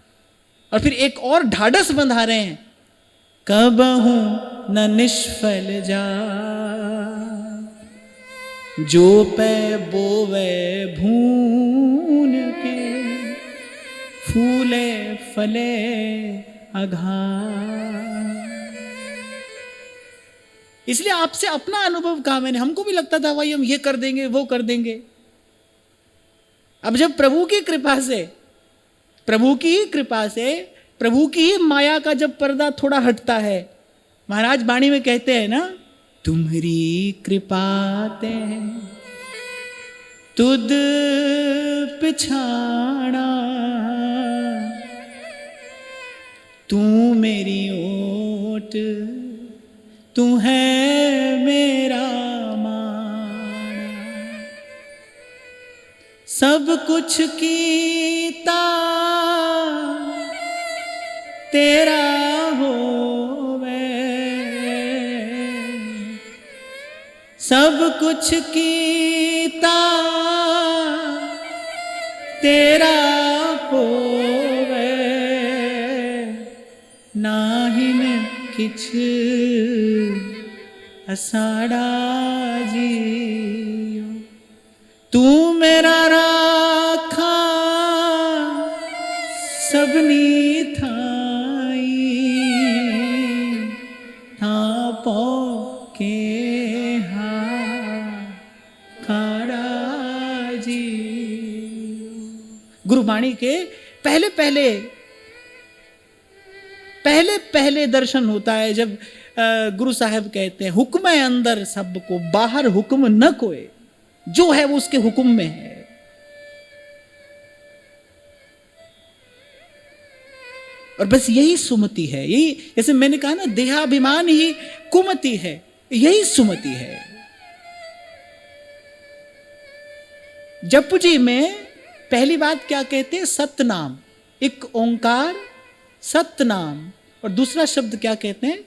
और फिर एक और ढाढ़स बंधा रहे हैं, कबहू न निष्फल जा जो पै बोवे भून के, फूले फले अघान। इसलिए आपसे अपना अनुभव कहा मैंने, हमको भी लगता था भाई हम ये कर देंगे वो कर देंगे। अब जब प्रभु की कृपा से, प्रभु की कृपा से, प्रभु की ही माया का जब पर्दा थोड़ा हटता है, महाराज वाणी में कहते हैं ना, तुम्हारी कृपा ते तुद पिछाड़ा, तू मेरी ओट तू है मेरा माना। सब कुछ कीता तेरा होवे, सब कुछ कीता तेरा होवे, नाहिन किछ असाड़ा जियो। तू मेरा राखा सबनी थाई, थापो के हा खाड़ा जियो। गुरुवाणी के पहले पहले दर्शन होता है जब गुरु साहब कहते हैं हुक्म है अंदर सबको, बाहर हुक्म न कोई, जो है वो उसके हुक्म में है। और बस यही सुमति है, यही जैसे मैंने कहा ना देहाभिमान ही कुमति है, यही सुमति है। जप जी में पहली बात क्या कहते हैं, सतनाम, एक ओंकार सतनाम। और दूसरा शब्द क्या कहते हैं,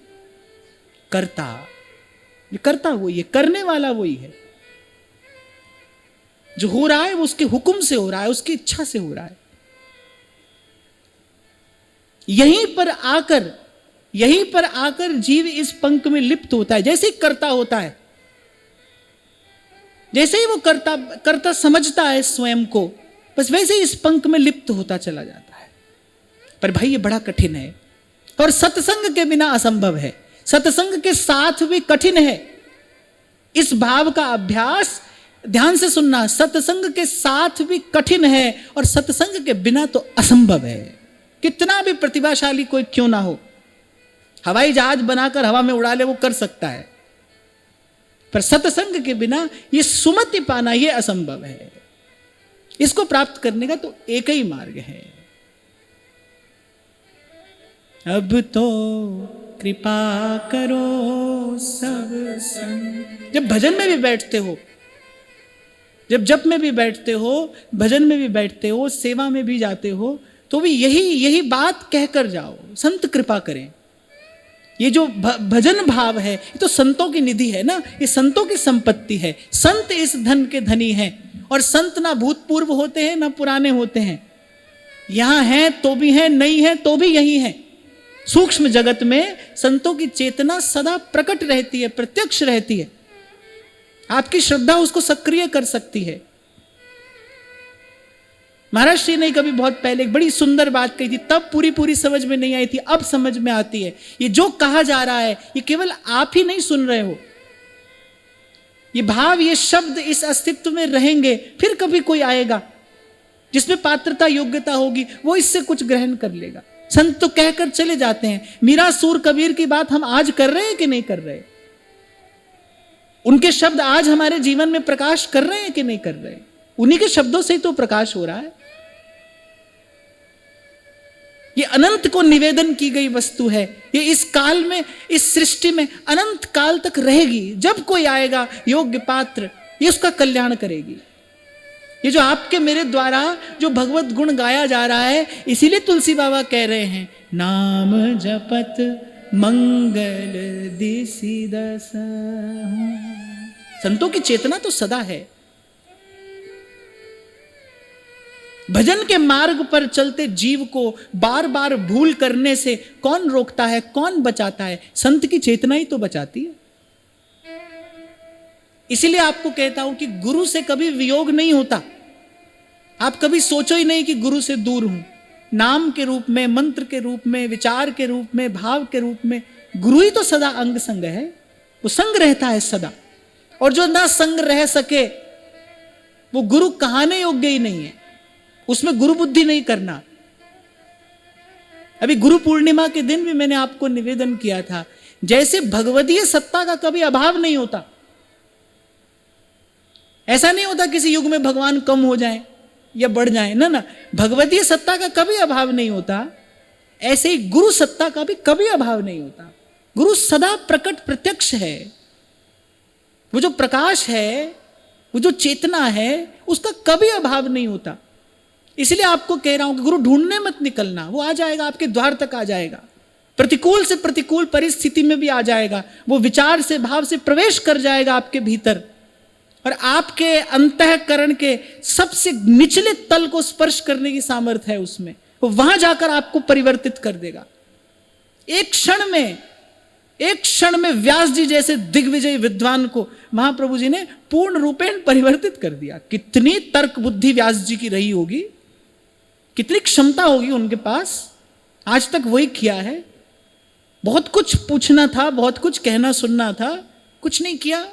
कर्ता। ये कर्ता वही है, करने वाला वही है, जो हो रहा है वो उसके हुक्म से हो रहा है, उसकी इच्छा से हो रहा है। यहीं पर आकर जीव इस पंख में लिप्त होता है। जैसे ही कर्ता होता है, जैसे ही वो कर्ता समझता है स्वयं को, बस वैसे ही इस पंख में लिप्त होता चला जाता है। पर भाई ये बड़ा कठिन है, और सत्संग के बिना असंभव है, सत्संग के साथ भी कठिन है। इस भाव का अभ्यास ध्यान से सुनना, सत्संग के साथ भी कठिन है और सत्संग के बिना तो असंभव है। कितना भी प्रतिभाशाली कोई क्यों ना हो, हवाई जहाज बनाकर हवा में उड़ा ले वो कर सकता है, पर सत्संग के बिना ये सुमति पाना ये असंभव है। इसको प्राप्त करने का तो एक ही मार्ग है, अब तो कृपा करो सब संत। जब भजन में भी बैठते हो, जब जप में भी बैठते हो, भजन में भी बैठते हो, सेवा में भी जाते हो, तो भी यही बात कहकर जाओ, संत कृपा करें। ये जो भजन भाव है, ये तो संतों की निधि है ना, ये संतों की संपत्ति है। संत इस धन के धनी हैं, और संत ना भूतपूर्व होते हैं ना पुराने होते हैं। यहां हैं तो भी हैं, नहीं है तो भी यही है। सूक्ष्म जगत में संतों की चेतना सदा प्रकट रहती है, प्रत्यक्ष रहती है। आपकी श्रद्धा उसको सक्रिय कर सकती है। महाराज श्री ने कभी बहुत पहले एक बड़ी सुंदर बात कही थी, तब पूरी समझ में नहीं आई थी, अब समझ में आती है। ये जो कहा जा रहा है, ये केवल आप ही नहीं सुन रहे हो, ये भाव, ये शब्द इस अस्तित्व में रहेंगे, फिर कभी कोई आएगा जिसमें पात्रता योग्यता होगी, वो इससे कुछ ग्रहण कर लेगा। संत तो कहकर चले जाते हैं। मीरा, सूर, कबीर की बात हम आज कर रहे हैं कि नहीं कर रहे? उनके शब्द आज हमारे जीवन में प्रकाश कर रहे हैं कि नहीं कर रहे? उन्हीं के शब्दों से ही तो प्रकाश हो रहा है। ये अनंत को निवेदन की गई वस्तु है। ये इस काल में, इस सृष्टि में अनंत काल तक रहेगी। जब कोई आएगा योग्य पात्र, ये उसका कल्याण करेगी। ये जो आपके मेरे द्वारा जो भगवत गुण गाया जा रहा है, इसीलिए तुलसी बाबा कह रहे हैं, नाम जपत मंगल दिसि दस। संतों की चेतना तो सदा है। भजन के मार्ग पर चलते जीव को बार बार भूल करने से कौन रोकता है, कौन बचाता है? संत की चेतना ही तो बचाती है। इसीलिए आपको कहता हूं कि गुरु से कभी वियोग नहीं होता। आप कभी सोचो ही नहीं कि गुरु से दूर हूं। नाम के रूप में, मंत्र के रूप में, विचार के रूप में, भाव के रूप में गुरु ही तो सदा अंग संग है। वो संग रहता है सदा, और जो ना संग रह सके वो गुरु कहने योग्य ही नहीं है। उसमें गुरु बुद्धि नहीं करना। अभी गुरु पूर्णिमा के दिन भी मैंने आपको निवेदन किया था, जैसे भगवदीय सत्ता का कभी अभाव नहीं होता। ऐसा नहीं होता किसी युग में भगवान कम हो जाए या बढ़ जाए, ना, भगवदीय सत्ता का कभी अभाव नहीं होता। ऐसे ही गुरु सत्ता का भी कभी अभाव नहीं होता। गुरु सदा प्रकट प्रत्यक्ष है। वो जो प्रकाश है, वो जो चेतना है, उसका कभी अभाव नहीं होता। इसलिए आपको कह रहा हूं कि गुरु ढूंढने मत निकलना, वो आ जाएगा, आपके द्वार तक आ जाएगा। प्रतिकूल से प्रतिकूल परिस्थिति में भी आ जाएगा। वो विचार से, भाव से प्रवेश कर जाएगा आपके भीतर, और आपके अंतःकरण के सबसे निचले तल को स्पर्श करने की सामर्थ्य है उसमें। वो वहां जाकर आपको परिवर्तित कर देगा। एक क्षण में व्यास जी जैसे दिग्विजयी विद्वान को महाप्रभु जी ने पूर्ण रूपेण परिवर्तित कर दिया। कितनी तर्क बुद्धि व्यास जी की रही होगी, कितनी क्षमता होगी उनके पास। आज तक वही किया है। बहुत कुछ पूछना था, बहुत कुछ कहना सुनना था, कुछ नहीं किया।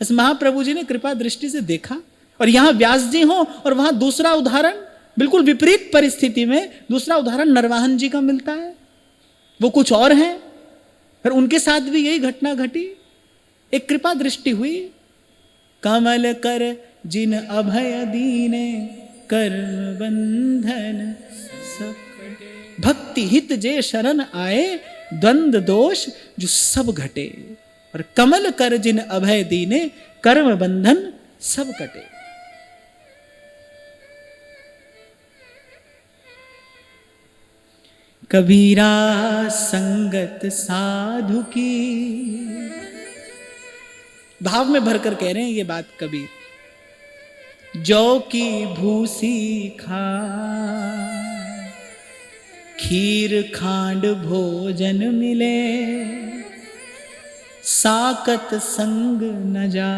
बस महाप्रभु जी ने कृपा दृष्टि से देखा। और यहां व्यास जी हो और वहां दूसरा उदाहरण, बिल्कुल विपरीत परिस्थिति में दूसरा उदाहरण नरवाहन जी का मिलता है। वो कुछ और हैं, पर उनके साथ भी यही घटना घटी। एक कृपा दृष्टि हुई। कमल कर जिन अभय दीने, कर्म बंधन सब भक्ति हित जे शरण आए, द्वंद्व दोष जो सब घटे। और कमल कर जिन अभय दीने, कर्म बंधन सब कटे। कबीरा संगत साधु की, भाव में भरकर कह रहे हैं ये बात कबीर। जौ की भूसी खा, खीर खांड भोजन मिले, साकत संग न जा।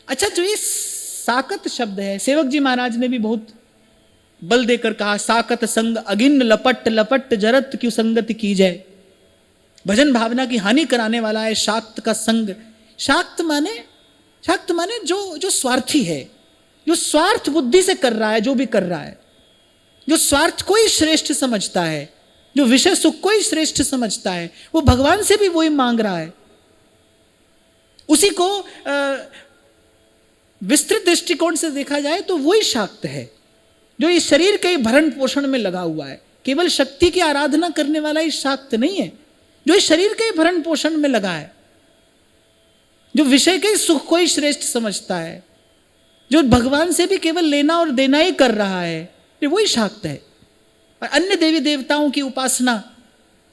अच्छा, जो ये साकत शब्द है, सेवक जी महाराज ने भी बहुत बल देकर कहा, साकत संग अगिन लपट लपट जरत क्यों संगत की जाए। भजन भावना की हानि कराने वाला है शाक्त का संग। शाक्त माने जो स्वार्थी है, जो स्वार्थ बुद्धि से कर रहा है, जो भी कर रहा है, जो स्वार्थ को ही श्रेष्ठ समझता है, जो विषय सुख को ही श्रेष्ठ समझता है, वो भगवान से भी वही मांग रहा है। उसी को विस्तृत दृष्टिकोण से देखा जाए तो वही शाक्त है, जो इस शरीर के भरण पोषण में लगा हुआ है। केवल शक्ति की आराधना करने वाला ही शाक्त नहीं है, जो इस शरीर के भरण पोषण में लगा है, जो विषय के सुख को ही श्रेष्ठ समझता है, जो भगवान से भी केवल लेना और देना ही कर रहा है, ये वही शाक्त है। और अन्य देवी देवताओं की उपासना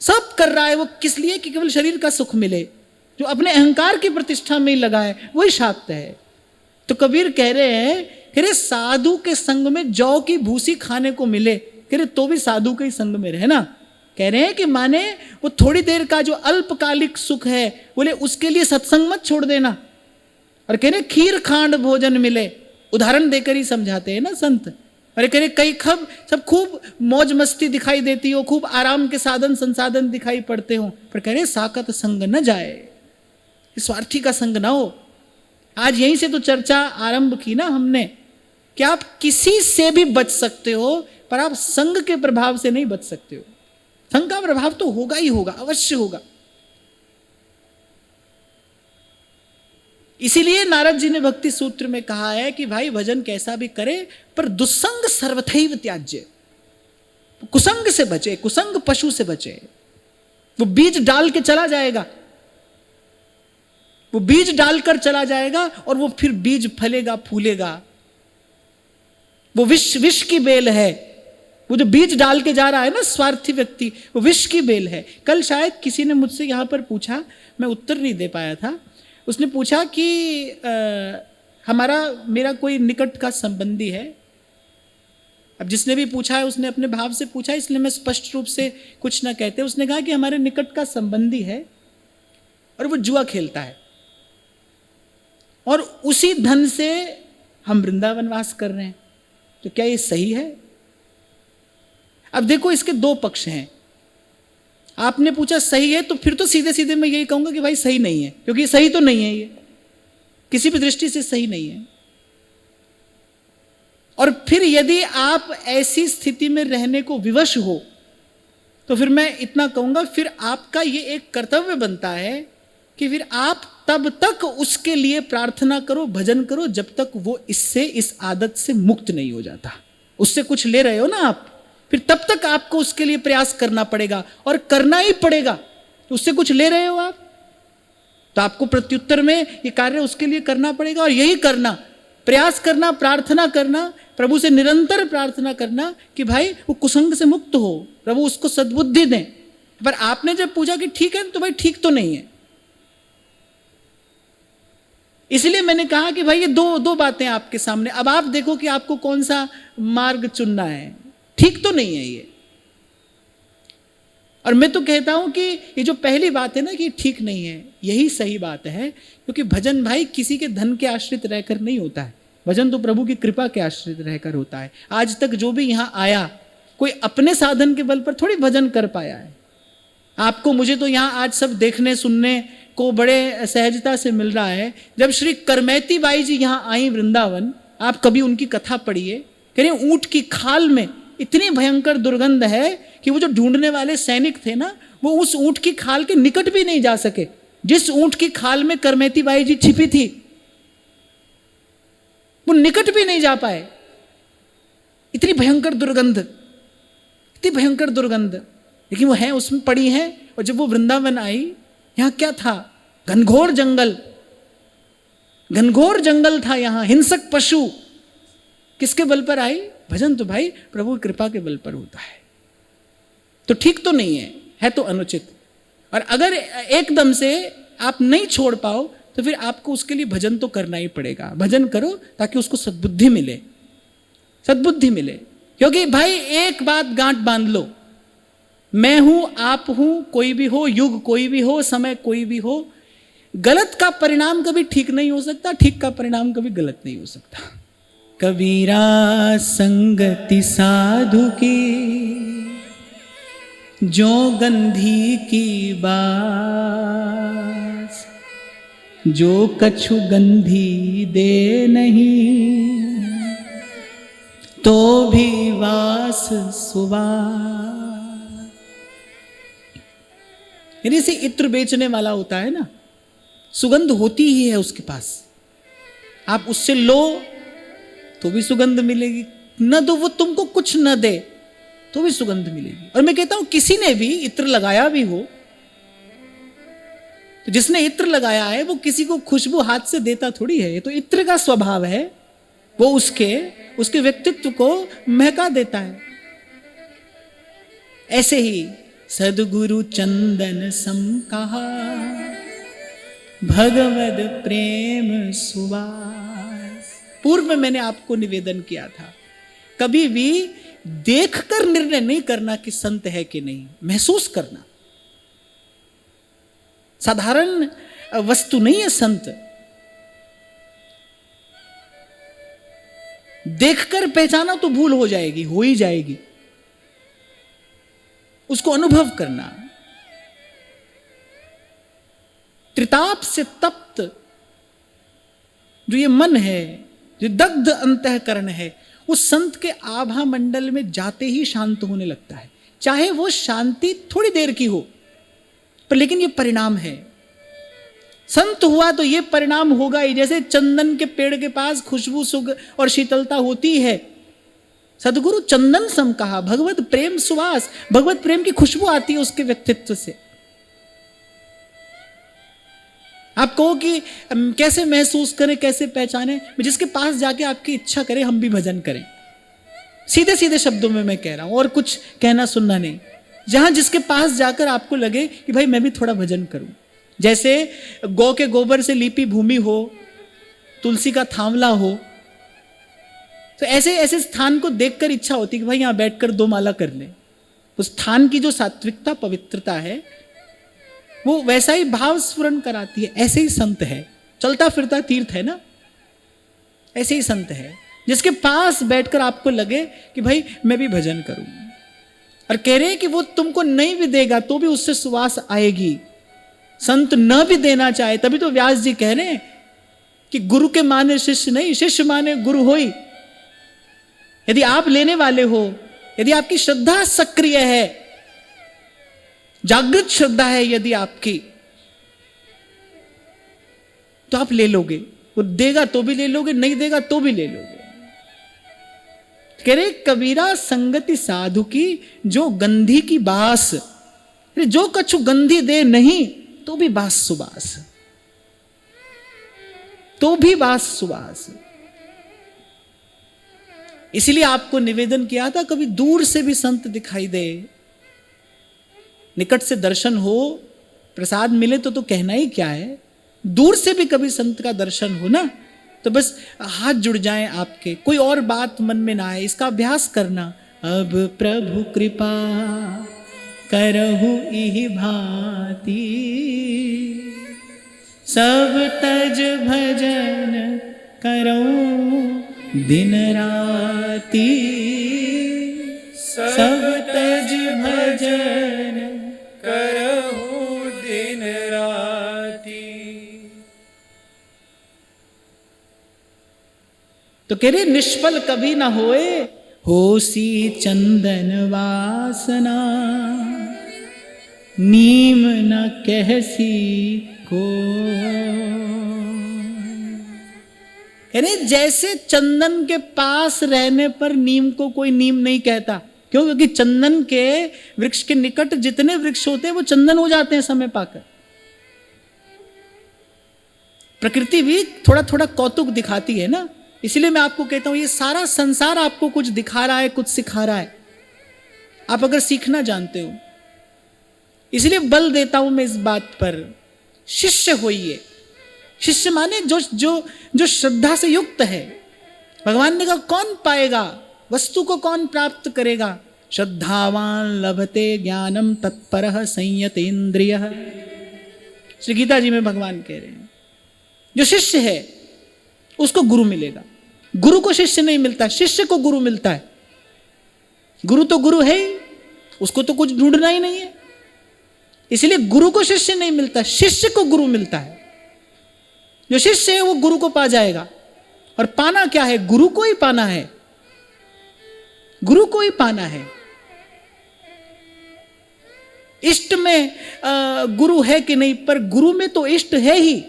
सब कर रहा है, वो किस लिए? कि केवल शरीर का सुख मिले। जो अपने अहंकार की प्रतिष्ठा में ही लगा है, वही शाक्त है। तो कबीर कह रहे हैं, कह रहे साधु के संग में जौ की भूसी खाने को मिले, कह रहे तो भी साधु के ही संग में रहना। कह रहे हैं कि माने वो थोड़ी देर का जो अल्पकालिक सुख है, बोले उसके लिए सत्संग मत छोड़ देना। और कह रहे खीर खांड भोजन मिले, उदाहरण देकर ही समझाते हैं ना संत। अरे कह रहे कई खब सब खूब मौज मस्ती दिखाई देती हो, खूब आराम के साधन संसाधन दिखाई पड़ते हो, पर कह रहे साकत संग न जाए, स्वार्थी का संग ना हो। आज यहीं से तो चर्चा आरंभ की ना हमने कि आप किसी से भी बच सकते हो, पर आप संग के प्रभाव से नहीं बच सकते हो। संग का प्रभाव तो होगा ही होगा, अवश्य होगा। इसीलिए नारद जी ने भक्ति सूत्र में कहा है कि भाई भजन कैसा भी करे, पर दुस्संग सर्वथैव त्याज्य। कुसंग से बचे, कुसंग पशु से बचे। वो बीज डाल के चला जाएगा, वो बीज डालकर चला जाएगा और वो फिर बीज फलेगा फूलेगा। वो विष की बेल है, वो जो बीज डाल के जा रहा है ना स्वार्थी व्यक्ति, वो विष की बेल है। कल शायद किसी ने मुझसे यहां पर पूछा, मैं उत्तर नहीं दे पाया था। उसने पूछा कि मेरा कोई निकट का संबंधी है। अब जिसने भी पूछा है उसने अपने भाव से पूछा, इसलिए मैं स्पष्ट रूप से कुछ ना कहते। उसने कहा कि हमारे निकट का संबंधी है और वो जुआ खेलता है, और उसी धन से हम वृंदावन वास कर रहे हैं, तो क्या ये सही है? अब देखो इसके दो पक्ष हैं। आपने पूछा सही है, तो फिर तो सीधे सीधे मैं यही कहूंगा कि भाई सही नहीं है, क्योंकि सही तो नहीं है, ये किसी भी दृष्टि से सही नहीं है। और फिर यदि आप ऐसी स्थिति में रहने को विवश हो, तो फिर मैं इतना कहूंगा, फिर आपका ये एक कर्तव्य बनता है कि फिर आप तब तक उसके लिए प्रार्थना करो, भजन करो, जब तक वो इस आदत से मुक्त नहीं हो जाता। उससे कुछ ले रहे हो ना आप, फिर तब तक आपको उसके लिए प्रयास करना पड़ेगा, और करना ही पड़ेगा। उससे कुछ ले रहे हो आप, तो आपको प्रत्युत्तर में ये कार्य उसके लिए करना पड़ेगा। और यही करना, प्रयास करना, प्रार्थना करना, प्रभु से निरंतर प्रार्थना करना कि भाई वो कुसंग से मुक्त हो, प्रभु उसको सद्बुद्धि दें। पर आपने जब पूछा कि ठीक है, तो भाई ठीक तो नहीं है। इसलिए मैंने कहा कि भाई ये दो बातें आपके सामने, अब आप देखो कि आपको कौन सा मार्ग चुनना है। ठीक तो नहीं है ये। और मैं तो कहता हूं कि ये जो पहली बात है ना कि ठीक नहीं है, यही सही बात है। क्योंकि भजन भाई किसी के धन के आश्रित रहकर नहीं होता है, भजन तो प्रभु की कृपा के आश्रित रहकर होता है। आज तक जो भी यहां आया, कोई अपने साधन के बल पर थोड़ी भजन कर पाया है। आपको मुझे तो यहां आज सब देखने सुनने को बड़े सहजता से मिल रहा है। जब श्री करमैती बाई जी यहां आई वृंदावन, आप कभी उनकी कथा पढ़िए। कह रहे ऊंट की खाल में इतनी भयंकर दुर्गंध है कि वो जो ढूंढने वाले सैनिक थे ना, वो उस ऊंट की खाल के निकट भी नहीं जा सके, जिस ऊंट की खाल में करमैती बाई जी छिपी थी, वो निकट भी नहीं जा पाए। इतनी भयंकर दुर्गंध, इतनी भयंकर दुर्गंध, लेकिन वो है, उसमें पड़ी है। और जब वो वृंदावन आई, यहां क्या था? घनघोर जंगल, घनघोर जंगल था यहां, हिंसक पशु। किसके बल पर आई? भजन तो भाई प्रभु की कृपा के बल पर होता है। तो ठीक तो नहीं है तो अनुचित। और अगर एकदम से आप नहीं छोड़ पाओ, तो फिर आपको उसके लिए भजन तो करना ही पड़ेगा। भजन करो ताकि उसको सद्बुद्धि मिले, सद्बुद्धि मिले। क्योंकि भाई एक बात गांठ बांध लो, मैं हूं, आप हूं, कोई भी हो, युग कोई भी हो, समय कोई भी हो, गलत का परिणाम कभी ठीक नहीं हो सकता, ठीक का परिणाम कभी गलत नहीं हो सकता। कबीरा संगति साधु की, जो गंधी की बास, जो कछु गंधी दे नहीं, तो भी वास सुवास। यानी से इत्र बेचने वाला होता है ना, सुगंध होती ही है उसके पास, आप उससे लो तो भी सुगंध मिलेगी, न तो वो तुमको कुछ न दे तो भी सुगंध मिलेगी। और मैं कहता हूं किसी ने भी इत्र लगाया भी हो, तो जिसने इत्र लगाया है वो किसी को खुशबू हाथ से देता थोड़ी है, ये तो इत्र का स्वभाव है, वो उसके व्यक्तित्व को महका देता है। ऐसे ही सदगुरु चंदन सम कहा, भगवद प्रेम सुवास। पूर्व में मैंने आपको निवेदन किया था, कभी भी देखकर निर्णय नहीं करना कि संत है कि नहीं, महसूस करना। साधारण वस्तु नहीं है संत। देखकर पहचाना तो भूल हो जाएगी, हो ही जाएगी। उसको अनुभव करना। त्रिताप से तप्त जो ये मन है, जो दग्ध अंतःकरण है, उस संत के आभा मंडल में जाते ही शांत होने लगता है। चाहे वो शांति थोड़ी देर की हो, पर लेकिन ये परिणाम है। संत हुआ तो ये परिणाम होगा ही। जैसे चंदन के पेड़ के पास खुशबू सुख और शीतलता होती है, सदगुरु चंदन सम कहा, भगवत प्रेम सुवास, भगवत प्रेम की खुशबू आती है उसके व्यक्तित्व से। आप कहो कि कैसे महसूस करें, कैसे पहचाने, जिसके पास जाके आपकी इच्छा करे हम भी भजन करें। सीधे सीधे शब्दों में मैं कह रहा हूं, और कुछ कहना सुनना नहीं। जहां जिसके पास जाकर आपको लगे कि भाई मैं भी थोड़ा भजन करूं। जैसे गौ के गोबर से लीपी भूमि हो, तुलसी का थामला हो, तो ऐसे ऐसे स्थान को देखकर इच्छा होती कि भाई यहां बैठकर 2 माला कर ले। उस स्थान की जो सात्विकता पवित्रता है वो वैसा ही भाव स्फुरण कराती है। ऐसे ही संत है, चलता फिरता तीर्थ है ना, ऐसे ही संत है जिसके पास बैठकर आपको लगे कि भाई मैं भी भजन करूं। और कह रहे हैं कि वो तुमको नहीं भी देगा तो भी उससे सुवास आएगी। संत न भी देना चाहे तभी तो व्यास जी कह रहे हैं कि गुरु के माने शिष्य नहीं, शिष्य माने गुरु होई। यदि आप लेने वाले हो, यदि आपकी श्रद्धा सक्रिय है, जागृत श्रद्धा है यदि आपकी, तो आप ले लोगे। वो देगा तो भी ले लोगे, नहीं देगा तो भी ले लोगे। कह रहे कबीरा संगति साधु की जो गंधी की बास, जो कछु गंधी दे नहीं तो भी बास सुबास, तो भी बास सुबास। इसलिए आपको निवेदन किया था, कभी दूर से भी संत दिखाई दे, निकट से दर्शन हो, प्रसाद मिले तो कहना ही क्या है। दूर से भी कभी संत का दर्शन हो ना, तो बस हाथ जुड़ जाएं आपके, कोई और बात मन में ना आए, इसका अभ्यास करना। अब प्रभु कृपा करहु इहि भांति, सब तज भजन करऊं दिन राती, सब तज भजन करहूं दिन राती। तो कह रहे निष्फल कभी ना होए, होसी चंदन वासना, नीम न कहसी को। कह रहे जैसे चंदन के पास रहने पर नीम को कोई नीम नहीं कहता। क्यों? क्योंकि चंदन के वृक्ष के निकट जितने वृक्ष होते हैं वो चंदन हो जाते हैं समय पाकर। प्रकृति भी थोड़ा थोड़ा कौतुक दिखाती है ना, इसलिए मैं आपको कहता हूं ये सारा संसार आपको कुछ दिखा रहा है, कुछ सिखा रहा है, आप अगर सीखना जानते हो। इसलिए बल देता हूं मैं इस बात पर, शिष्य होइए। शिष्य माने जो जो जो श्रद्धा से युक्त है। भगवान ने कहा कौन पाएगा, वस्तु को कौन प्राप्त करेगा? श्रद्धावान लभते ज्ञानम तत्परः संयतेन्द्रियः। श्री गीता जी में भगवान कह रहे हैं जो शिष्य है उसको गुरु मिलेगा। गुरु को शिष्य नहीं मिलता, शिष्य को गुरु मिलता है। गुरु तो गुरु है ही, उसको तो कुछ ढूंढना ही नहीं है। इसलिए गुरु को शिष्य नहीं मिलता, शिष्य को गुरु मिलता है। जो शिष्य है वो गुरु को पा जाएगा। और पाना क्या है? गुरु को ही पाना है, गुरु को ही पाना है। इष्ट में गुरु है कि नहीं, पर गुरु में तो इष्ट है ही।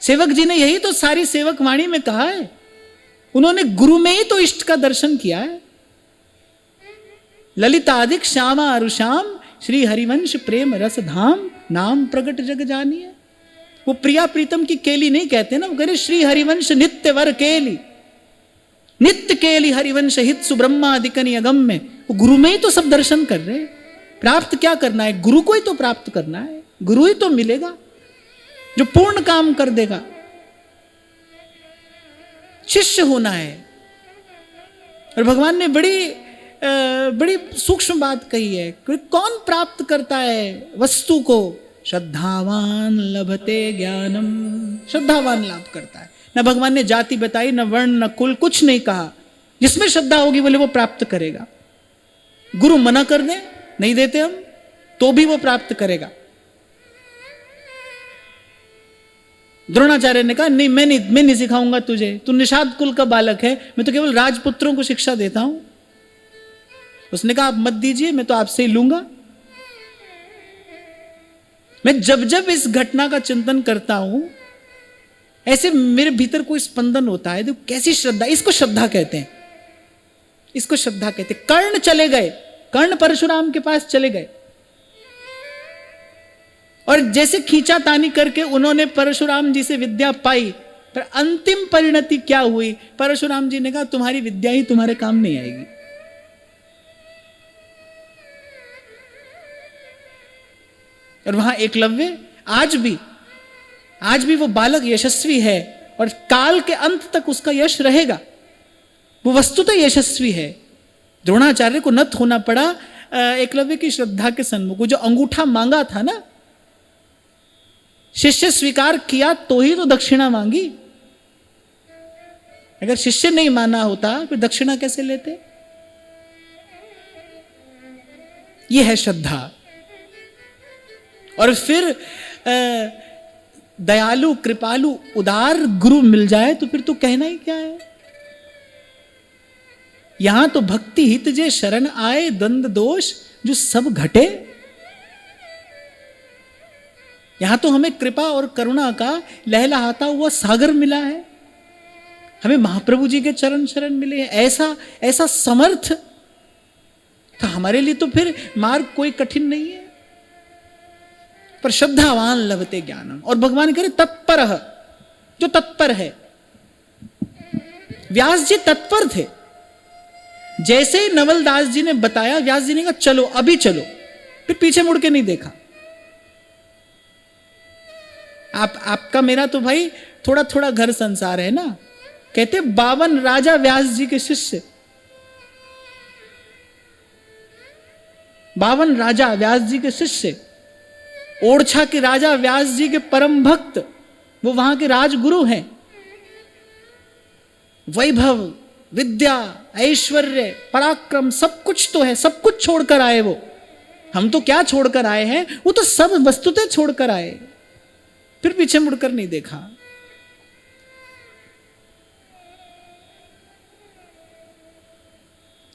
सेवक जी ने यही तो सारी सेवक वाणी में कहा है, उन्होंने गुरु में ही तो इष्ट का दर्शन किया है। ललितादिक श्यामा अरुषाम श्री हरिवंश प्रेम रस धाम नाम प्रगट जग जानिए। वो प्रिया प्रीतम की केली नहीं कहते ना, वो कह रहे श्री हरिवंश नित्य वर केली, नित्य केली हरिवंश हित सुब्रह्मादिकनि अगम में। वो गुरु में ही तो सब दर्शन कर रहे हैं। प्राप्त क्या करना है? गुरु को ही तो प्राप्त करना है, गुरु ही तो मिलेगा जो पूर्ण काम कर देगा। शिष्य होना है। और भगवान ने बड़ी सूक्ष्म बात कही है। कौन प्राप्त करता है वस्तु को? श्रद्धावान लभते ज्ञानम। श्रद्धावान लाभ करता है। न भगवान ने जाति बताई, न वर्ण, न कुल, कुछ नहीं कहा। जिसमें श्रद्धा होगी बोले वो प्राप्त करेगा। गुरु मना कर दे, नहीं देते हम, तो भी वो प्राप्त करेगा। द्रोणाचार्य ने कहा नहीं, मैं नहीं सिखाऊंगा तुझे, तू निषाद कुल का बालक है, मैं तो केवल राजपुत्रों को शिक्षा देता हूं। उसने कहा आप मत दीजिए, मैं तो आपसे ही लूंगा। मैं जब जब इस घटना का चिंतन करता हूं, ऐसे मेरे भीतर कोई स्पंदन होता है। देखो कैसी श्रद्धा, इसको श्रद्धा कहते हैं, इसको श्रद्धा कहते हैं। कर्ण चले गए, कर्ण परशुराम के पास चले गए और जैसे खींचातानी करके उन्होंने परशुराम जी से विद्या पाई, पर अंतिम परिणति क्या हुई? परशुराम जी ने कहा तुम्हारी विद्या ही तुम्हारे काम नहीं आएगी। और वहां एकलव्य आज भी वो बालक यशस्वी है और काल के अंत तक उसका यश रहेगा। वो वस्तुतः यशस्वी है। द्रोणाचार्य को नत होना पड़ा एकलव्य की श्रद्धा के सन्मुख। जो अंगूठा मांगा था ना, शिष्य स्वीकार किया तो ही तो दक्षिणा मांगी। अगर शिष्य नहीं माना होता फिर दक्षिणा कैसे लेते? यह है श्रद्धा। और फिर दयालु, कृपालु, उदार गुरु मिल जाए तो फिर तो कहना ही क्या है। यहां तो भक्ति हित जे शरण आए, द्वंद दोष जो सब घटे। यहां तो हमें कृपा और करुणा का लहलहाता हुआ सागर मिला है। हमें महाप्रभु जी के चरण शरण मिले हैं। ऐसा समर्थ तो हमारे लिए तो फिर मार्ग कोई कठिन नहीं है। पर श्रद्धावान लभते ज्ञानम। और भगवान कह रहे तत्पर, जो तत्पर है। व्यास जी तत्पर थे। जैसे ही नवलदास जी ने बताया, व्यास जी ने कहा चलो, अभी चलो। फिर पीछे मुड़ के नहीं देखा। आपका मेरा तो भाई थोड़ा थोड़ा घर संसार है ना। कहते 52 राजा व्यास जी के शिष्य, 52 राजा व्यास जी के शिष्य। ओरछा के राजा व्यास जी के परम भक्त, वो वहां के राजगुरु हैं। वैभव, विद्या, ऐश्वर्य, पराक्रम सब कुछ तो है, सब कुछ छोड़कर आए वो। हम तो क्या छोड़कर आए हैं, वो तो सब वस्तुतः छोड़कर आए। फिर पीछे मुड़कर नहीं देखा।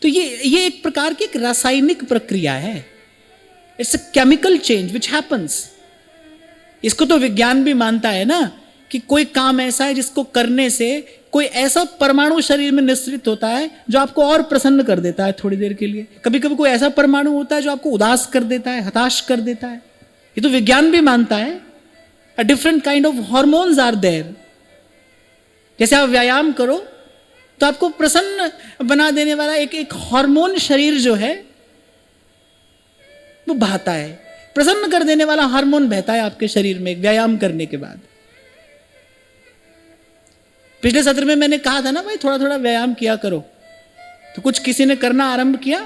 तो ये एक प्रकार की एक रासायनिक प्रक्रिया है। It's a chemical change which happens. इसको तो विज्ञान भी मानता है ना कि कोई काम ऐसा है जिसको करने से कोई ऐसा परमाणु शरीर में निश्रित होता है जो आपको और प्रसन्न कर देता है थोड़ी देर के लिए। कभी कभी कोई ऐसा परमाणु होता है जो आपको उदास कर देता है, हताश कर देता है। ये तो विज्ञान भी मानता है। A different kind of hormones are there. जैसे आप व्यायाम करो तो आपको प्रसन्न बना देने वाला एक हार्मोन शरीर जो है वो बहता है। प्रसन्न कर देने वाला हार्मोन बहता है आपके शरीर में व्यायाम करने के बाद। पिछले सत्र में मैंने कहा था ना भाई थोड़ा थोड़ा व्यायाम किया करो। तो कुछ किसी ने करना आरंभ किया,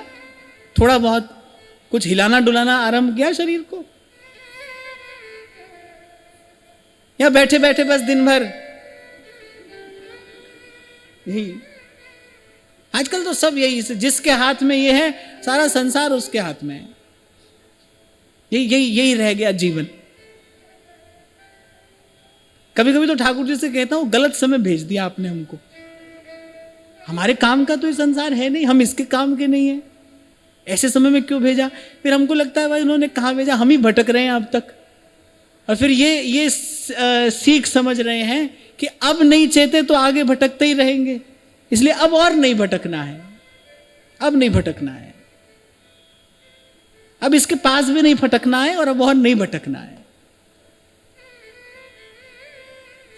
थोड़ा बहुत कुछ हिलाना डुलाना आरंभ किया शरीर को, या बैठे बैठे बस दिन भर यही। आजकल तो सब यही, जिसके हाथ में ये है सारा संसार उसके हाथ में है। यही रह गया जीवन। कभी कभी तो ठाकुर जी से कहता हूं गलत समय भेज दिया आपने हमको। हमारे काम का तो ये संसार है नहीं, हम इसके काम के नहीं है, ऐसे समय में क्यों भेजा? फिर हमको लगता है भाई उन्होंने कहाँ भेजा, हम ही भटक रहे हैं अब तक। और फिर ये सीख समझ रहे हैं कि अब नहीं चेते तो आगे भटकते ही रहेंगे, इसलिए अब और नहीं भटकना है, अब नहीं भटकना है। अब इसके पास भी नहीं फटकना है और अब और नहीं भटकना है।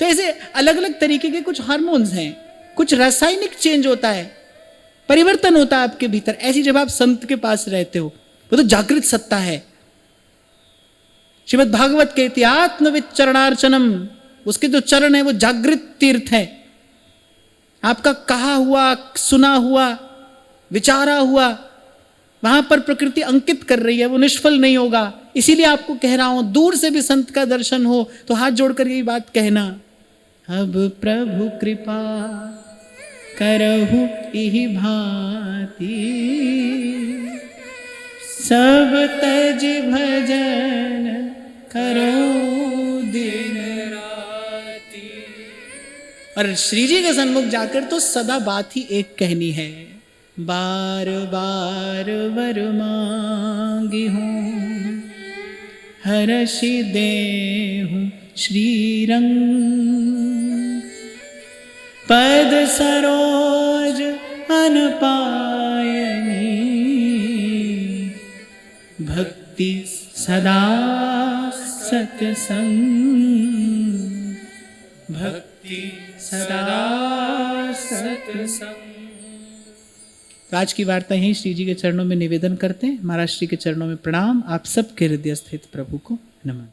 तो ऐसे अलग अलग तरीके के कुछ हार्मोन्स हैं, कुछ रासायनिक चेंज होता है, परिवर्तन होता है आपके भीतर। ऐसी जब आप संत के पास रहते हो, वो तो जागृत सत्ता है। श्रीमद् भागवत कहती आत्मविद चरणार्चनम, उसके जो चरण है वो जागृत तीर्थ है। आपका कहा हुआ, सुना हुआ, विचारा हुआ, वहां पर प्रकृति अंकित कर रही है, वो निष्फल नहीं होगा। इसीलिए आपको कह रहा हूं, दूर से भी संत का दर्शन हो तो हाथ जोड़कर यही बात कहना, अब प्रभु कृपा करहु इहि भांति, सब तज भजन करो दिन राति। और श्री जी के सन्मुख जाकर तो सदा बात ही एक कहनी है, बार बार वर मांगी हूँ, हर्षि देहु श्रीरंग, पद सरोज अनपायनी, भक्ति सदा सत्संग, भक्ति सदा सत्संग। तो आज की वार्ता यहीं श्री जी के चरणों में निवेदन करते हैं। महाराज श्री के चरणों में प्रणाम। आप सबके हृदय स्थित प्रभु को नमन।